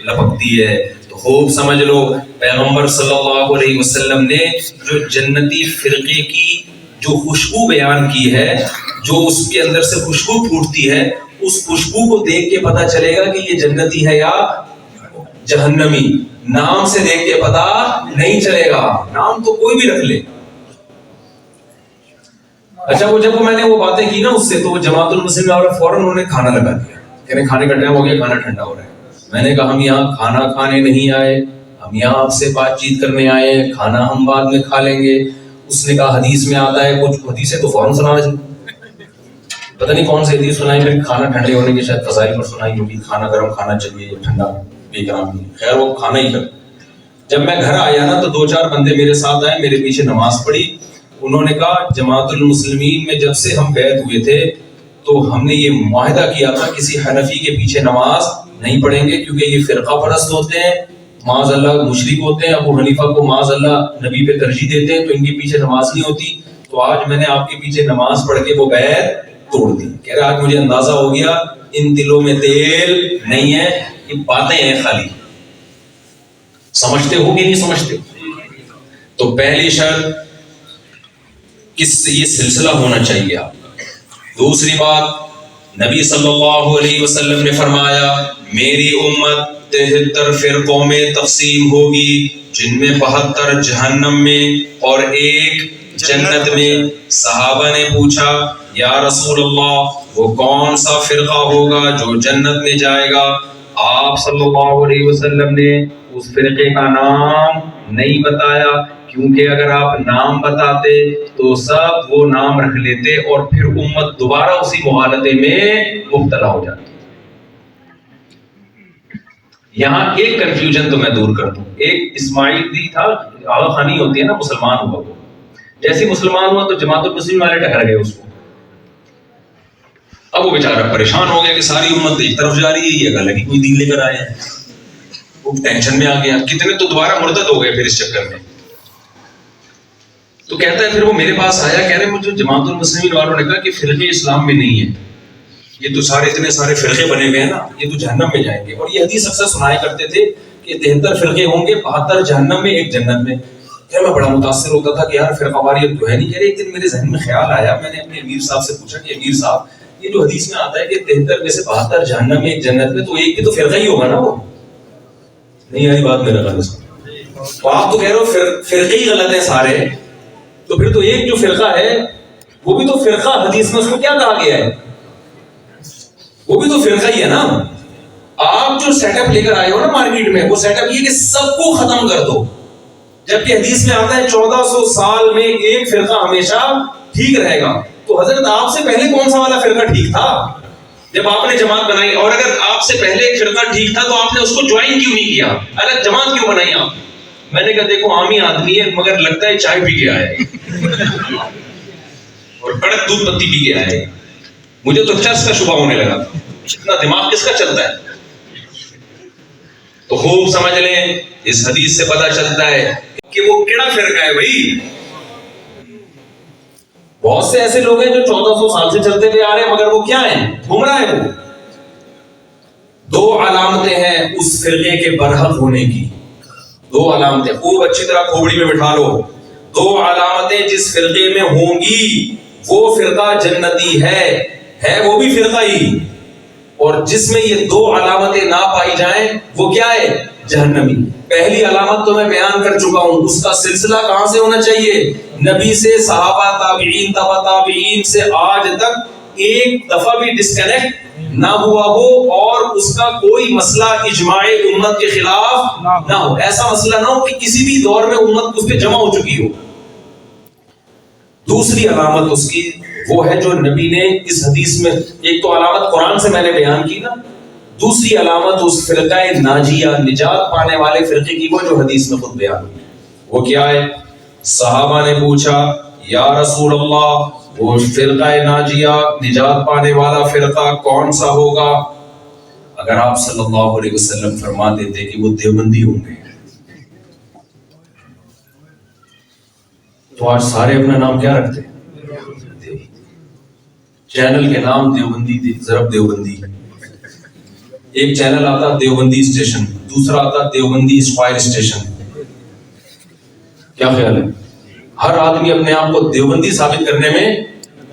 لپکتی ہے. تو خوب سمجھ لو پیغمبر صلی اللہ علیہ وسلم نے جو جنتی فرقے کی جو خوشبو بیان کی ہے, جو اس کے اندر سے خوشبو پھوٹتی ہے, اس خوشبو کو دیکھ کے پتا چلے گا کہ یہ جنتی ہے یا جہنمی. نام سے دیکھ کے پتا نہیں چلے گا, نام تو کوئی بھی رکھ لے. اچھا وہ جب میں نے وہ باتیں کی نا اس سے, تو وہ جماعت المسلمین والے فوراً انہوں نے کھانا لگا دیا, کہنے کھانے کا ٹائم ہو گیا, کھانا ٹھنڈا ہو رہا ہے. میں نے کہا ہم یہاں کھانا کھانے نہیں آئے, ہم یہاں آپ سے بات چیت کرنے آئے ہیں, کھانا ہم بعد میں کھا لیں گے. اس نے کہا حدیث میں آتا ہے, کچھ حدیثیں تو فوراً سنانا چاہیے, پتہ نہیں کون سی حدیث سنائی, پھر کھانا ٹھنڈے ہونے کی شاید فضائل پر سنائی ہوگی, کھانا گرم کھانا چاہیے, ٹھنڈا بے کرام نہیں. خیر وہ کھانا ہی کر. جب میں گھر آیا نا تو 2-4 بندے میرے ساتھ آئے, میرے پیچھے نماز پڑھی. انہوں نے کہا جماعت المسلمین میں جب سے ہم بیعت ہوئے تھے تو ہم نے یہ معاہدہ کیا تھا کسی حنفی کے پیچھے نماز نہیں پڑھیں گے, کیونکہ یہ فرقہ پرست ہوتے ہیں, معاذ اللہ مشرک ہوتے ہیں. ابو حنیفہ کو معاذ اللہ نبی پہ ترجیح دیتے ہیں, تو ان کے پیچھے نماز نہیں ہوتی. تو آج میں نے آپ کے پیچھے نماز پڑھ کے وہ بیعت توڑ دی. کہہ رہا آج مجھے اندازہ ہو گیا ان دلوں میں تیل نہیں ہے, یہ باتیں ہیں خالی. سمجھتے ہو کہ نہیں سمجھتے؟ تو پہلی شرط کس سے یہ سلسلہ ہونا چاہیے آپ کا. دوسری بات نبی صلی اللہ علیہ وسلم نے فرمایا میری امت 73 فرقوں میں تقسیم ہوگی, جن میں 72 جہنم میں اور 1 جنت میں. صحابہ نے پوچھا یا رسول اللہ وہ کون سا فرقہ ہوگا جو جنت میں جائے گا؟ آپ صلی اللہ علیہ وسلم نے اس فرقے کا نام نہیں بتایا, کیونکہ اگر آپ نام بتاتے تو سب وہ نام رکھ لیتے اور پھر امت دوبارہ اسی مغالطے میں مبتلا ہو جاتی. یہاں ایک کنفیوژن تو میں دور کر دوں. ایک اسماعیلی تھا, آغا خانی ہوتی ہے نا, مسلمان ہوا وہ, جیسے مسلمان ہوا تو جماعت المسلمین والے ٹکر گئے اس کو. اب وہ بیچارہ پریشان ہو گیا کہ ساری امت ایک طرف جا رہی ہے, یہ الگ ہی کوئی دین لے کر آئے ہیں. وہ ٹینشن میں آ گیا. کتنے تو دوبارہ مرتد ہو گئے پھر اس چکر میں. تو کہتا ہے پھر وہ میرے پاس آیا, کہہ رہے مجھے جماعت المسلمین والوں نے کہا کہ فرقے اسلام میں نہیں ہے, یہ تو سارے اتنے سارے فرقے بنے ہوئے ہیں نا, یہ تو جہنم میں جائیں گے. اور یہ حدیث اکثر سنایا کرتے تھے کہ 73 فرقے ہوں گے, 72 جہنم میں 1 جنت میں. پھر میں بڑا متاثر ہوتا تھا کہ یار فرقہ واریت تو ہے نہیں. کہہ رہے ایک دن میرے ذہن میں خیال آیا, میں نے اپنے امیر صاحب سے پوچھا کہ امیر صاحب یہ جو حدیث میں آتا ہے کہ 73 میں سے 72 جہنم میں 1 جنت میں, تو ایک بھی تو فرقہ ہی ہوگا نا. وہ نہیں آئی بات میرا غلط. تو آپ تو کہہ رہے ہو فرقے ہی غلط ہیں سارے, تو پھر تو ایک جو فرقہ ہے وہ بھی تو فرقہ, حدیث میں اس کو کیا کہا گیا ہے, وہ بھی تو فرقہ ہی ہے نا. آپ جو سیٹ اپ لے کر آئے ہو نا مارکیٹ میں, وہ سیٹ اپ یہ کہ سب کو ختم کر دو, جبکہ حدیث میں آتا ہے 1400 سال میں ایک فرقہ ہمیشہ ٹھیک رہے گا. تو حضرت آپ سے پہلے کون سا والا فرقہ ٹھیک تھا جب آپ نے جماعت بنائی؟ اور اگر آپ سے پہلے ایک فرقہ ٹھیک تھا تو آپ نے اس کو جوائن کیوں نہیں کیا, الگ جماعت کیوں بنائی آپ؟ میں نے کہا دیکھو عامی آدمی ہے مگر لگتا ہے چائے پی کے آئے اور کڑک دودھ پتی پی کے آئے. مجھے تو چرس کا شبہ ہونے لگا, اتنا دماغ کس کا چلتا ہے. تو خوب سمجھ لیں, اس حدیث سے پتہ چلتا ہے کہ وہ کیڑا فرقہ ہے بھائی. بہت سے ایسے لوگ ہیں جو 1400 سال سے چلتے ہوئے آ رہے ہیں, مگر وہ کیا ہیں, گمراہ ہیں. وہ 2 علامتیں ہیں اس فرقے کے برحق ہونے کی, 2 علامتیں خوب اچھی طرح کھوپڑی میں بٹھا لو. 2 علامتیں جس فرقے میں ہوں گی وہ فرقہ جنتی ہے وہ بھی فرقہ ہی, اور جس میں یہ 2 علامتیں نہ پائی جائیں وہ کیا ہے, جہنمی. پہلی علامت تو میں بیان کر چکا ہوں, اس کا سلسلہ کہاں سے ہونا چاہیے, نبی سے, صحابہ, تابعین, تبع تابعین سے آج تک ایک دفعہ بھی ڈسکنیکٹ نہ ہوا ہو, اور اس کا کوئی مسئلہ اجماع امت کے خلاف نہ ہو. ایسا مسئلہ نہ ہو کہ کسی بھی دور میں امت اس پہ جمع ہو چکی ہو. دوسری علامت اس کی وہ ہے جو نبی نے اس حدیث میں, ایک تو علامت قرآن سے میں نے بیان کی نا, دوسری علامت اس فرقہ ناجیہ, نجات پانے والے فرقے کی, وہ جو حدیث میں خود بیان ہوئی. وہ کیا ہے؟ صحابہ نے پوچھا یا رسول اللہ وہ فرقہ ناجیہ, نجات پانے والا فرقہ کون سا ہوگا؟ اگر آپ صلی اللہ علیہ وسلم فرما دیتے کہ وہ دیوبندی ہوں گے, تو آج سارے اپنا نام کیا رکھتے ہیں؟ چینل کے نام دیوبندی ضرب دیوبندی، ایک چینل آتا دیوبندی اسٹیشن، دوسرا آتا دیوبندی اسپائر اسٹیشن. کیا خیال ہے؟ ہر آدمی اپنے آپ کو دیوبندی ثابت کرنے میں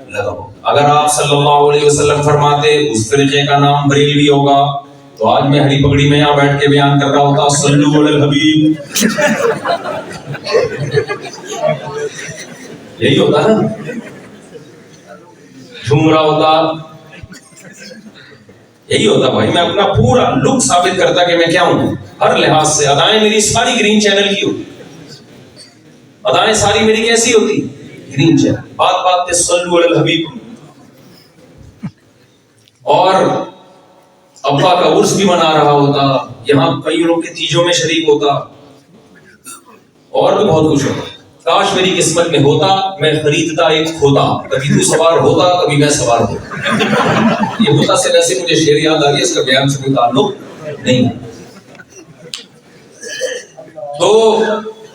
لگا ہو. اگر آپ صلی اللہ علیہ وسلم فرماتے اس فرقے کا نام بریلوی ہوگا تو آج میں ہری پگڑی میں یہاں بیٹھ کے بیان کر رہا ہوتا صلو علی الحبیب. یہی ہوتا نا، جھوم رہا ہوتا، یہی ہوتا بھائی. میں اپنا پورا لک ثابت کرتا کہ میں کیا ہوں ہر لحاظ سے. ادائیں میری ساری گرین چینل کی ہوتی، ادائیں ساری میری کیسی ہوتی؟ Green channel. بات بات پہ صلو علی الحبیب. اور ابا کا عرس بھی منا رہا ہوتا، یہاں کئی لوگ کے تیجوں میں شریک ہوتا، اور بھی بہت کچھ ہوتا. کاش میری قسمت میں ہوتا میں خریدتا ایک کھوتا، کبھی تو سوار ہوتا کبھی میں سوار ہوتا. یہ ہوتا سے ویسے مجھے شعر یاد آ گیا، اس کا بیان سے کوئی تعلق نہیں. تو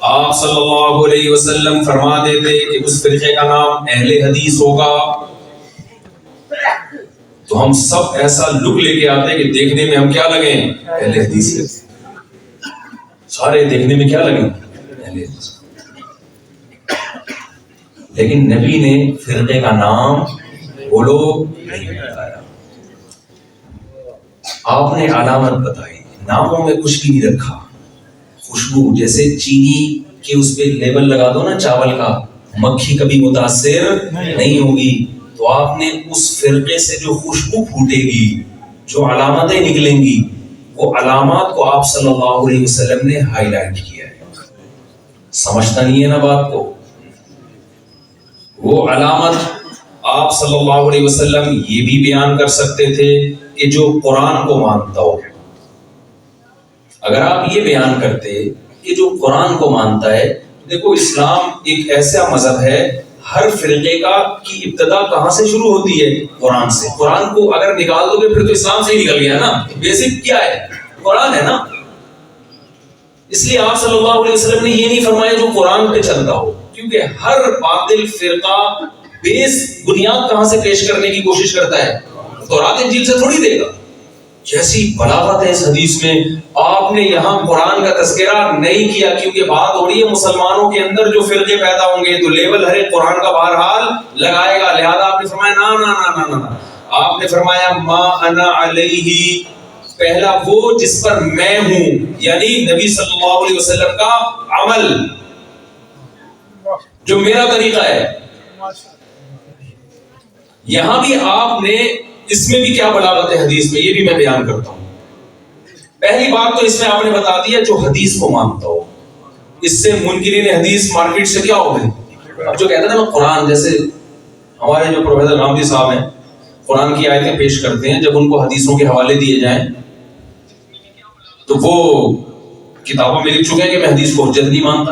آپ صلی اللہ علیہ وسلم فرما دیتے کہ اس فرقے کا نام اہل حدیث ہوگا، تو ہم سب ایسا لک لے کے آتے کہ دیکھنے میں ہم کیا لگیں؟ اہل حدیث کے. سارے دیکھنے میں کیا لگیں؟ اہل حدیث. لیکن نبی نے فرقے کا نام بولو نہیں بتایا. آپ نے علامت بتائی، ناموں میں کچھ بھی نہیں رکھا. خوشبو جیسے چینی کے اس پہ لیبل لگا دو نا چاول کا، مکھی کبھی متاثر نہیں ہوگی. تو آپ نے اس فرقے سے جو خوشبو پھوٹے گی، جو علامتیں نکلیں گی، وہ علامات کو آپ صلی اللہ علیہ وسلم نے ہائی لائٹ کیا ہے. سمجھتا نہیں ہے نا بات کو. وہ علامت آپ صلی اللہ علیہ وسلم یہ بھی بیان کر سکتے تھے کہ جو قرآن کو مانتا ہو. اگر آپ یہ بیان کرتے کہ جو قرآن کو مانتا ہے، دیکھو اسلام ایک ایسا مذہب ہے، ہر فرقے کی ابتدا کہاں سے شروع ہوتی ہے؟ قرآن سے. قرآن کو اگر نکال دو گے پھر تو اسلام سے ہی نکل گیا نا. بیسک کیا ہے؟ قرآن ہے نا. اس لیے آپ صلی اللہ علیہ وسلم نے یہ نہیں فرمایا جو قرآن پہ چلتا ہو، کیونکہ ہر باطل فرقہ بیس بنیاد کہاں سے پیش کرنے کی کوشش کرتا ہے؟ تورات انجیل سے تھوڑی دے گا. جیسی بلاغت ہے اس حدیث میں، آپ نے یہاں قرآن کا تذکرہ نہیں کیا، کیونکہ بات ہو رہی ہے مسلمانوں کے اندر جو فرقے پیدا ہوں گے تو لیبل ہر ایک قرآن کا بہرحال لگائے گا. لہذا آپ نے فرمایا نا نا نا نا نا. آپ نے فرمایا ما انا علیہ، پہلا وہ جس پر میں ہوں، یعنی نبی صلی اللہ علیہ وسلم کا عمل، جو میرا طریقہ ہے. یہاں بھی آپ نے اس میں بھی کیا بلاغت ہے حدیث میں، یہ بھی میں بیان کرتا ہوں. پہلی بات تو اس میں آپ نے بتا دیا جو حدیث کو مانتا ہو. اس سے منکرین حدیث مارکیٹ سے کیا ہو گئے؟ اب جو کہتے ہیں نا قرآن، جیسے ہمارے جو پروفیسر رامدی صاحب ہیں قرآن کی آیتیں پیش کرتے ہیں، جب ان کو حدیثوں کے حوالے دیے جائیں تو وہ کتابوں میں لکھ چکے ہیں کہ میں حدیث کو حجت نہیں مانتا.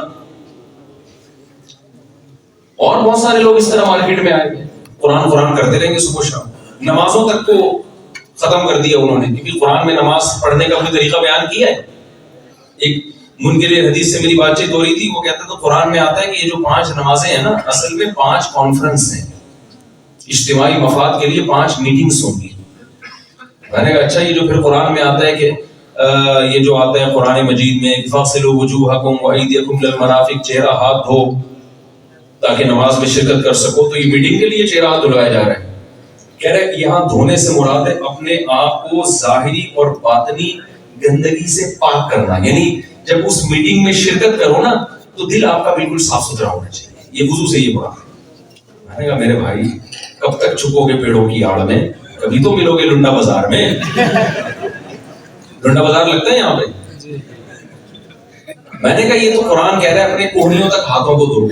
اور بہت سارے لوگ اس طرح مارکیٹ میں آئے گئے، قرآن کرتے رہیں گے صبح شام. نمازوں تک کو ختم کر دیا انہوں نے، کیونکہ قرآن میں نماز پڑھنے کا کوئی طریقہ بیان کیا ہے. ایک منکر حدیث سے میری بات چیت ہو رہی تھی، وہ کہتا تھا قرآن میں آتا ہے کہ یہ جو 5 نمازیں ہیں نا، اصل میں 5 کانفرنس ہیں، اجتماعی مفاد کے لیے 5 میٹنگز ہوں گی. میں نے کہا اچھا، یہ جو پھر قرآن میں آتا ہے کہ یہ جو آتا ہے قرآن مجید میں فاغسلوا وجوہکم وایدیکم للمرافق، چہرہ ہاتھ دھو تاکہ نماز میں شرکت کر سکو، تو یہ میٹنگ کے لیے چہرہ ہاتھ دھلوایا جا رہا ہے. کہہ رہے کہ یہاں دھونے سے مراد ہے اپنے آپ کو ظاہری اور باطنی گندگی سے پاک کرنا. یعنی جب اس میٹنگ میں شرکت کرو نا تو دل آپ کا بالکل صاف ستھرا ہونا چاہیے. یہ وضو سے یہ مراد ہے. میں نے کہا میرے بھائی کب تک چھپو گے پیڑوں کی آڑ میں؟ کبھی تو ملو گے لنڈا بازار میں. لنڈا بازار لگتا ہے یہاں پہ. میں نے کہا یہ تو قرآن کہہ رہا ہے اپنے کوہنیوں تک ہاتھوں کو دھو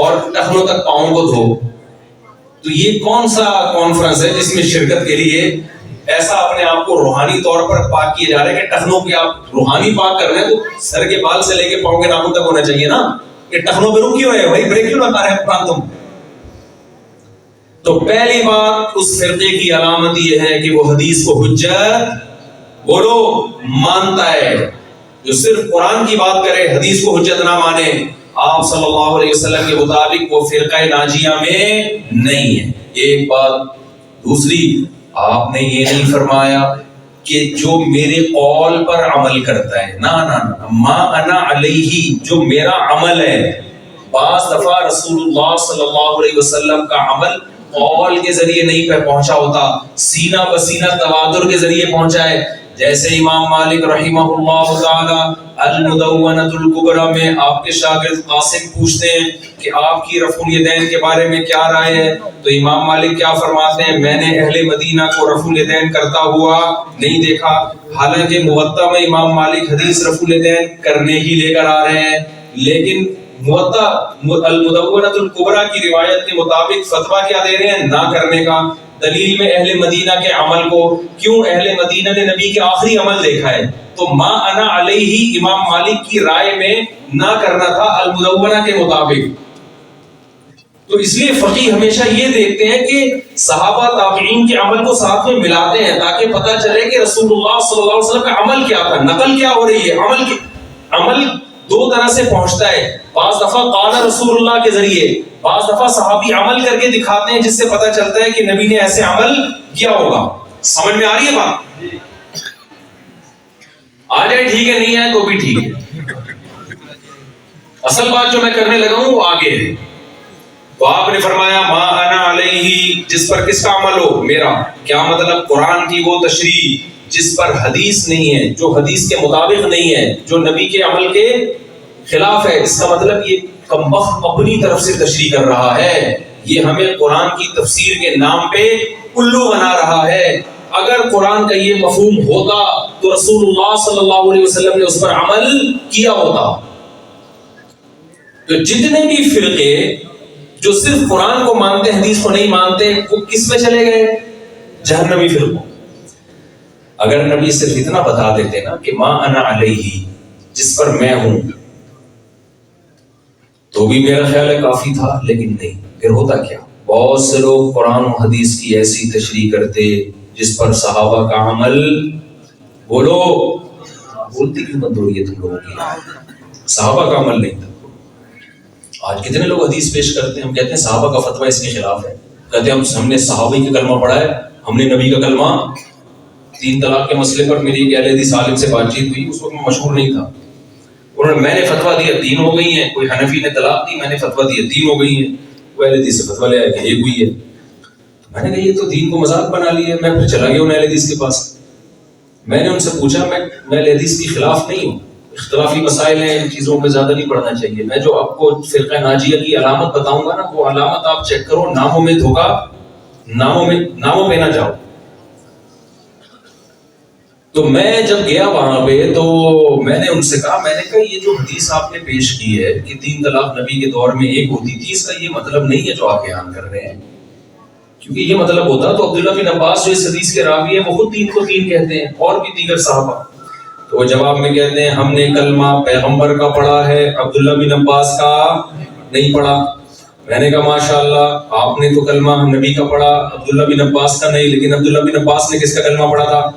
اور ٹخنوں تک پاؤں کو دھو. تو یہ کون سا کانفرنس ہے جس میں شرکت کے لیے ایسا اپنے آپ کو روحانی طور پر پاک کیے جا رہے ہیں کہ ٹخنوں کے آپ روحانی پاک کر رہے ہیں تو سر کے بال سے لے کے پاؤں کے ناخن تک ہونا چاہیے نا. کہ ٹخنوں پہ رک کیوں ہے بھائی؟ بریک کیوں نہ کر رہے ہیں قرآن تم؟ تو پہلی بات اس فرقے کی علامت یہ ہے کہ وہ حدیث کو حجت بولو مانتا ہے. جو صرف قرآن کی بات کرے، حدیث کو حجت نہ مانے، آپ صلی اللہ علیہ وسلم کے مطابق وہ فرقہ ناجیہ میں نہیں ہے. ایک بات. دوسری، آپ نے یہ نہیں فرمایا کہ جو میرے قول پر عمل کرتا ہے، نہ نہ نہ، ما انا علیہ، جو میرا عمل ہے. بعض دفعہ رسول اللہ صلی اللہ علیہ وسلم کا عمل قول کے ذریعے نہیں پہنچا ہوتا، سینہ بسینہ تواتر کے ذریعے پہنچا ہے. جیسے امام مالک رحمہ اللہ تعالی المدونۃ الکبریٰ میں آپ کے شاگرد قاسم پوچھتے ہیں کہ آپ کی رفع الیدین کے بارے میں کیا رائے ہے، تو امام مالک کیا فرماتے ہیں، میں نے اہل مدینہ کو رفع الیدین کرتا ہوا نہیں دیکھا. حالانکہ موطا میں امام مالک حدیث رفع الیدین کرنے ہی لے کر آ رہے ہیں، لیکن موطا المدونۃ الکبریٰ کی روایت کے مطابق فتویٰ کیا دے رہے ہیں، نہ کرنے کا. دلیل میں اہل مدینہ کے عمل کو، کیوں اہل مدینہ نے نبی کے آخری عمل دیکھا ہے، تو ما انا علیہ امام مالک کی رائے میں نہ کرنا تھا المدونہ کے مطابق. تو اس لیے فقیہ ہمیشہ یہ دیکھتے ہیں کہ صحابہ تابعین کے عمل کو ساتھ میں ملاتے ہیں تاکہ پتہ چلے کہ رسول اللہ صلی اللہ علیہ وسلم کا عمل کیا تھا، نقل کیا ہو رہی ہے. عمل دو طرح سے پہنچتا ہے، بعض دفعہ قال رسول اللہ کے ذریعے، بعض دفعہ صحابی عمل کر کے دکھاتے ہیں جس سے پتہ چلتا ہے کہ نبی نے ایسے عمل کیا ہوگا. سمجھ میں آ رہی ہے بات؟ آ جائے ٹھیک ہے، نہیں آئے تو بھی ٹھیک ہے. اصل بات جو میں کرنے لگا ہوں وہ آگے ہے. تو آپ نے فرمایا ما انا علیہ، جس پر کس کا عمل ہو، میرا. کیا مطلب؟ قرآن کی وہ تشریح جس پر حدیث نہیں ہے، جو حدیث کے مطابق نہیں ہے، جو نبی کے عمل کے خلاف ہے. اس کا مطلب یہ کمبخت اپنی طرف سے تشریح کر رہا ہے، یہ ہمیں قرآن کی تفسیر کے نام پہ الو بنا رہا ہے. اگر قرآن کا یہ مفہوم ہوتا تو رسول اللہ صلی اللہ علیہ وسلم نے اس پر عمل کیا ہوتا. تو جتنے بھی فرقے جو صرف قرآن کو مانتے حدیث کو نہیں مانتے، وہ کس میں چلے گئے؟ جہنمی فرقوں. اگر نبی صرف اتنا بتا دیتے نا کہ ما انا علیہ، جس پر میں ہوں، تو بھی میرا خیال ہے کافی تھا. لیکن نہیں، پھر ہوتا کیا؟ بہت سے لوگ قرآن و حدیث کی ایسی تشریح کرتے جس پر صحابہ کا عمل، بولو بولتی کیوں بند ہو رہی ہے تم لوگوں کی؟ صحابہ کا عمل نہیں تھا. آج کتنے لوگ حدیث پیش کرتے ہیں، ہم کہتے ہیں صحابہ کا فتویٰ اس کے خلاف ہے، کہتے ہیں ہم نے صحابی کا کلمہ پڑھا ہے، ہم نے نبی کا کلمہ. 3 طلاق کے مسئلے پر میری ایک اہل حدیث عالم سے بات چیت ہوئی، اس وقت میں مشہور نہیں تھا. میں نے فتویٰ دیا 3 ہو گئی ہیں. کوئی حنفی نے طلاق دی، میں نے فتویٰ دیا 3 ہو گئی ہیں. وہ اہل حدیث سے فتویٰ لے آیا کہ 1 ہوئی ہے. میں نے کہا یہ تو دین کو مذاق بنا لیا. میں پھر چلا گیا ان اہل حدیث کے پاس. میں نے ان سے پوچھا، میں اہل حدیث کے خلاف نہیں ہوں، اختلافی مسائل ہیں، ان چیزوں میں زیادہ نہیں پڑھنا چاہیے. میں جو آپ کو فرقہ ناجیہ کی علامت بتاؤں گا نا، وہ علامت آپ چیک کرو، ناموں میں دھوکا، ناموں پہ نہ جاؤ. تو میں جب گیا وہاں پہ تو میں نے ان سے کہا یہ جو حدیث آپ نے پیش کی ہے کہ 3 طلاق نبی کے دور میں 1 ہوتی تھی، اس کا یہ مطلب نہیں ہے جو آپ بیان کر رہے ہیں. کیونکہ یہ مطلب ہوتا تو عبداللہ بن عباس جو اس حدیث کے راوی ہیں وہ خود 3 کو 3 کہتے ہیں، اور بھی دیگر صحابہ. تو وہ جواب میں کہتے ہیں ہم نے کلمہ پیغمبر کا پڑھا ہے، عبداللہ بن عباس کا نہیں پڑھا. میں نے کہا ماشاءاللہ، آپ نے تو کلمہ نبی کا پڑھا، عبداللہ بن عباس کا نہیں. لیکن عبداللہ بن عباس نے کس کا کلمہ پڑھا تھا؟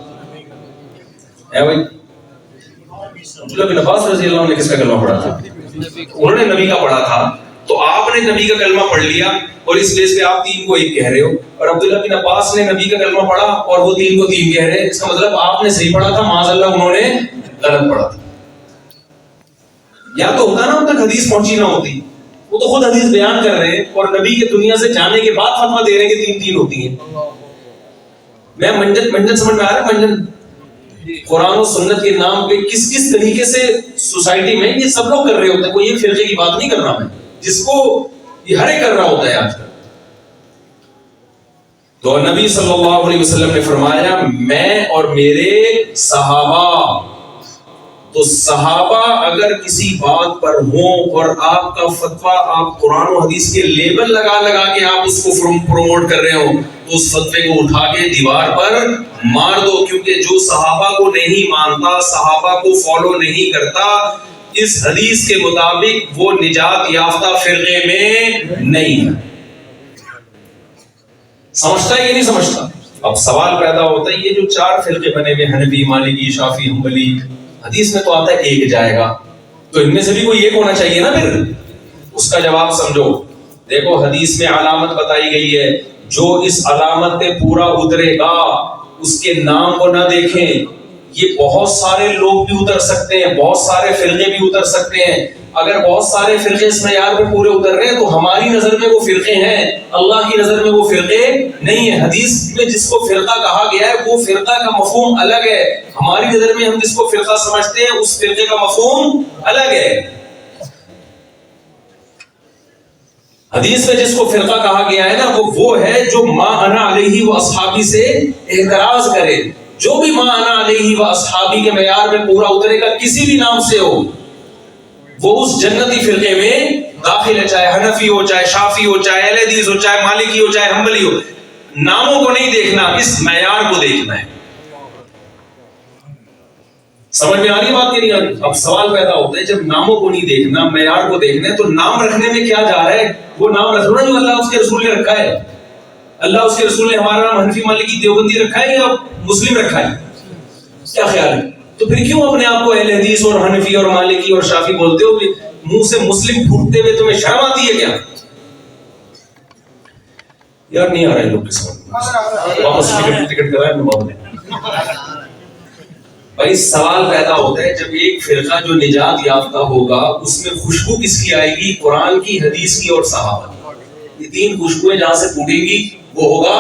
ہے بھائی، عبداللہ بن عباس رضی اللہ عنہ نے کس کا کلمہ پڑھا تھا؟ انہوں نے نبی کا پڑھا تھا. تو آپ نے نبی کا کلمہ پڑھ لیا اور اس بیس پہ آپ 3 کو 1 کہہ رہے ہو، اور عبداللہ بن عباس نے نبی کا کلمہ پڑھا اور وہ 3 کو 3 کہہ رہے ہیں. اس کا مطلب آپ نے صحیح پڑھا تھا، معاذ اللہ انہوں نے غلط پڑھا تھا. یا تو ہوتا نا ان تک حدیث پہنچی نہ ہوتی، وہ تو خود حدیث بیان کر رہے ہیں اور نبی کے دنیا سے جانے کے بعد فتویٰ دے رہے ہیں کہ 3 ہوتی ہیں. میں منجن سمجھ میں آ رہا ہے؟ منجن قرآن و سنت کے نام پہ کس طریقے سے سوسائٹی میں یہ سب لوگ کر رہے ہوتے ہیں. کوئی ایک فرقے کی بات نہیں کر رہا میں، جس کو یہ ہر ایک کر رہا ہوتا ہے آج کل. تو نبی صلی اللہ علیہ وسلم نے فرمایا میں اور میرے صحابہ. تو صحابہ اگر کسی بات پر ہوں اور آپ کا فتویٰ آپ قرآن و حدیث کے لیبل لگا کے آپ اس کو پروموٹ کر رہے ہو، تو اس فتوے کو اٹھا کے دیوار پر مار دو. کیونکہ جو صحابہ کو نہیں مانتا، صحابہ کو فالو نہیں کرتا، اس حدیث کے مطابق وہ نجات یافتہ فرقے میں نہیں ہے. سمجھتا ہے یہ نہیں سمجھتا؟ اب سوال پیدا ہوتا ہے یہ جو 4 فرقے بنے ہوئے، حنفی، مالکی، شافعی، حنبلی، حدیث میں تو آتا ہے ایک جائے گا، تو ان میں سے بھی کوئی ایک ہونا چاہیے نا پھر. اس کا جواب سمجھو. دیکھو حدیث میں علامت بتائی گئی ہے، جو اس علامت پہ پورا اترے گا اس کے نام کو نہ دیکھیں. یہ بہت سارے لوگ بھی اتر سکتے ہیں، بہت سارے فرقے بھی اتر سکتے ہیں. اگر بہت سارے فرقے اس معیار پہ پورے اتر رہے ہیں تو ہماری نظر میں وہ فرقے ہیں، اللہ کی نظر میں وہ فرقے نہیں ہیں. حدیث میں جس کو فرقہ کہا گیا ہے وہ فرقہ کا مفہوم الگ ہے، ہماری نظر میں ہم جس کو فرقہ سمجھتے ہیں اس فرقے کا مفہوم الگ ہے. حدیث میں جس کو فرقہ کہا گیا ہے نا وہ ہے جو ما انا علیہ و اصحابی سے اعتراض کرے. جو بھی ما انا علیہ و اصحابی کے معیار میں پورا اترے گا کسی بھی نام سے ہو وہ اس جنتی فرقے میں داخل ہے، چاہے حنفی ہو، چاہے شافعی ہو، چاہے اہل حدیث ہو، چاہے مالکی ہو، چاہے حنبلی ہو. ناموں کو نہیں دیکھنا، اس معیار کو دیکھنا ہے. سمجھ میں آ رہی بات کہ نہیں آ رہی؟ اب سوال پیدا ہوتا ہے جب ناموں کو نہیں دیکھنا معیار کو دیکھنا ہے تو نام رکھنے میں کیا جا رہا ہے؟ وہ نام رکھنا جو اللہ اس کے رسول نے رکھا ہے. اللہ اس کے رسول نے ہمارا نام حنفی مالکی دیوبندی رکھا ہے یا مسلم رکھا ہے؟ کیا خیال ہے؟ تو پھر کیوں اپنے آپ کو اہل حدیث اور حنفی اور مالکی اور شافعی بولتے ہو؟ منہ سے مسلم پھوٹتے ہوئے تمہیں شرم آتی ہے کیا؟ یار نہیں آ رہا ہے لوگ کے سامنے. واپس ٹکٹ کرائے میں بہت بھائی. سوال پیدا ہوتا ہے جب ایک فرقہ جو نجات یافتہ ہوگا اس میں خوشبو کس کی آئے گی؟ قرآن کی، حدیث کی اور صحابہ کی. یہ تین خوشبوئیں جہاں سے پھوٹیں گی وہ ہوگا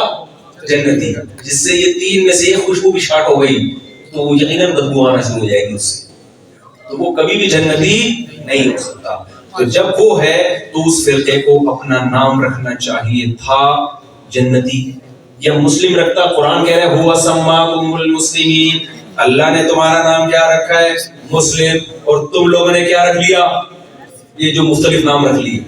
جنتی. جس سے یہ تین میں سے ایک خوشبو بھی شارٹ ہو گئی تو وہ یقیناً بدبو آنا شروع ہو جائے گی اس سے، تو وہ کبھی بھی جنتی نہیں ہو سکتا. تو جب وہ ہے تو اس فرقے کو اپنا نام رکھنا چاہیے تھا جنتی. یا مسلم رکھتا. قرآن کہہ رہا ہے هو سماکم المسلمین، اللہ نے تمہارا نام کیا رکھا ہے؟ مسلم. اور تم لوگوں نے کیا رکھ لیا؟ یہ جو مختلف نام رکھ لیے.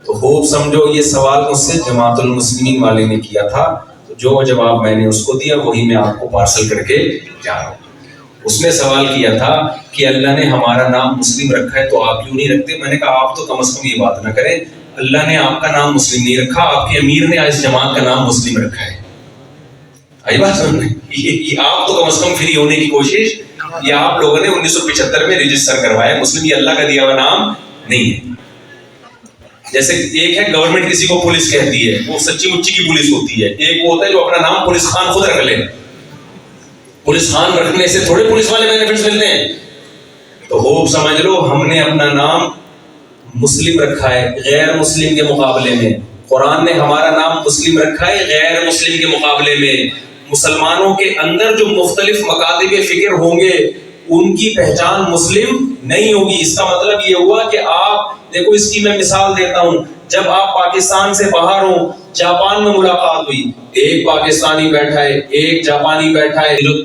تو خوب سمجھو یہ سوال مجھ سے جماعت المسلمین والے نے کیا تھا، تو جو جواب میں نے اس کو دیا وہی میں آپ کو پارسل کر کے جا رہا ہوں. اس نے سوال کیا تھا کہ اللہ نے ہمارا نام مسلم رکھا ہے تو آپ کیوں نہیں رکھتے؟ میں نے کہا آپ تو کم از کم یہ بات نہ کریں، اللہ نے آپ کا نام مسلم نہیں رکھا، آپ کے امیر نے اس جماعت کا نام مسلم رکھا ہے. آئی بات سمجھ؟ آپ تو کم از کم فری ہونے کی کوشش، یہ آپ لوگوں نے 1975 میں رجسٹر کروایا. مسلم یہ اللہ کا دیا ہوا نام نہیں ہے. جیسے ایک ہے گورنمنٹ کسی کو پولیس کہتی ہے، وہ سچی مچی کی پولیس ہوتی ہے. ایک وہ ہوتا ہے جو اپنا نام پولیس خان خود رکھ لے. پولیس خان رکھنے سے تھوڑے پولیس والے بینیفٹس ملتے ہیں. تو خوب سمجھ لو ہم نے اپنا نام مسلم رکھا ہے غیر مسلم کے مقابلے میں. قرآن نے ہمارا نام مسلم رکھا ہے غیر مسلم کے مقابلے میں. مسلمانوں کے اندر جو مختلف مکاتب فکر ہوں گے ان کی پہچان مسلم نہیں ہوگی. اس کا مطلب یہ ہوا کہ آپ دیکھو، اس کی میں مثال دیتا ہوں. جب آپ پاکستان سے باہر ہوں، جاپان میں ملاقات ہوئی، ایک پاکستانی بیٹھا ہے ایک جاپانی بیٹھا ہے، جو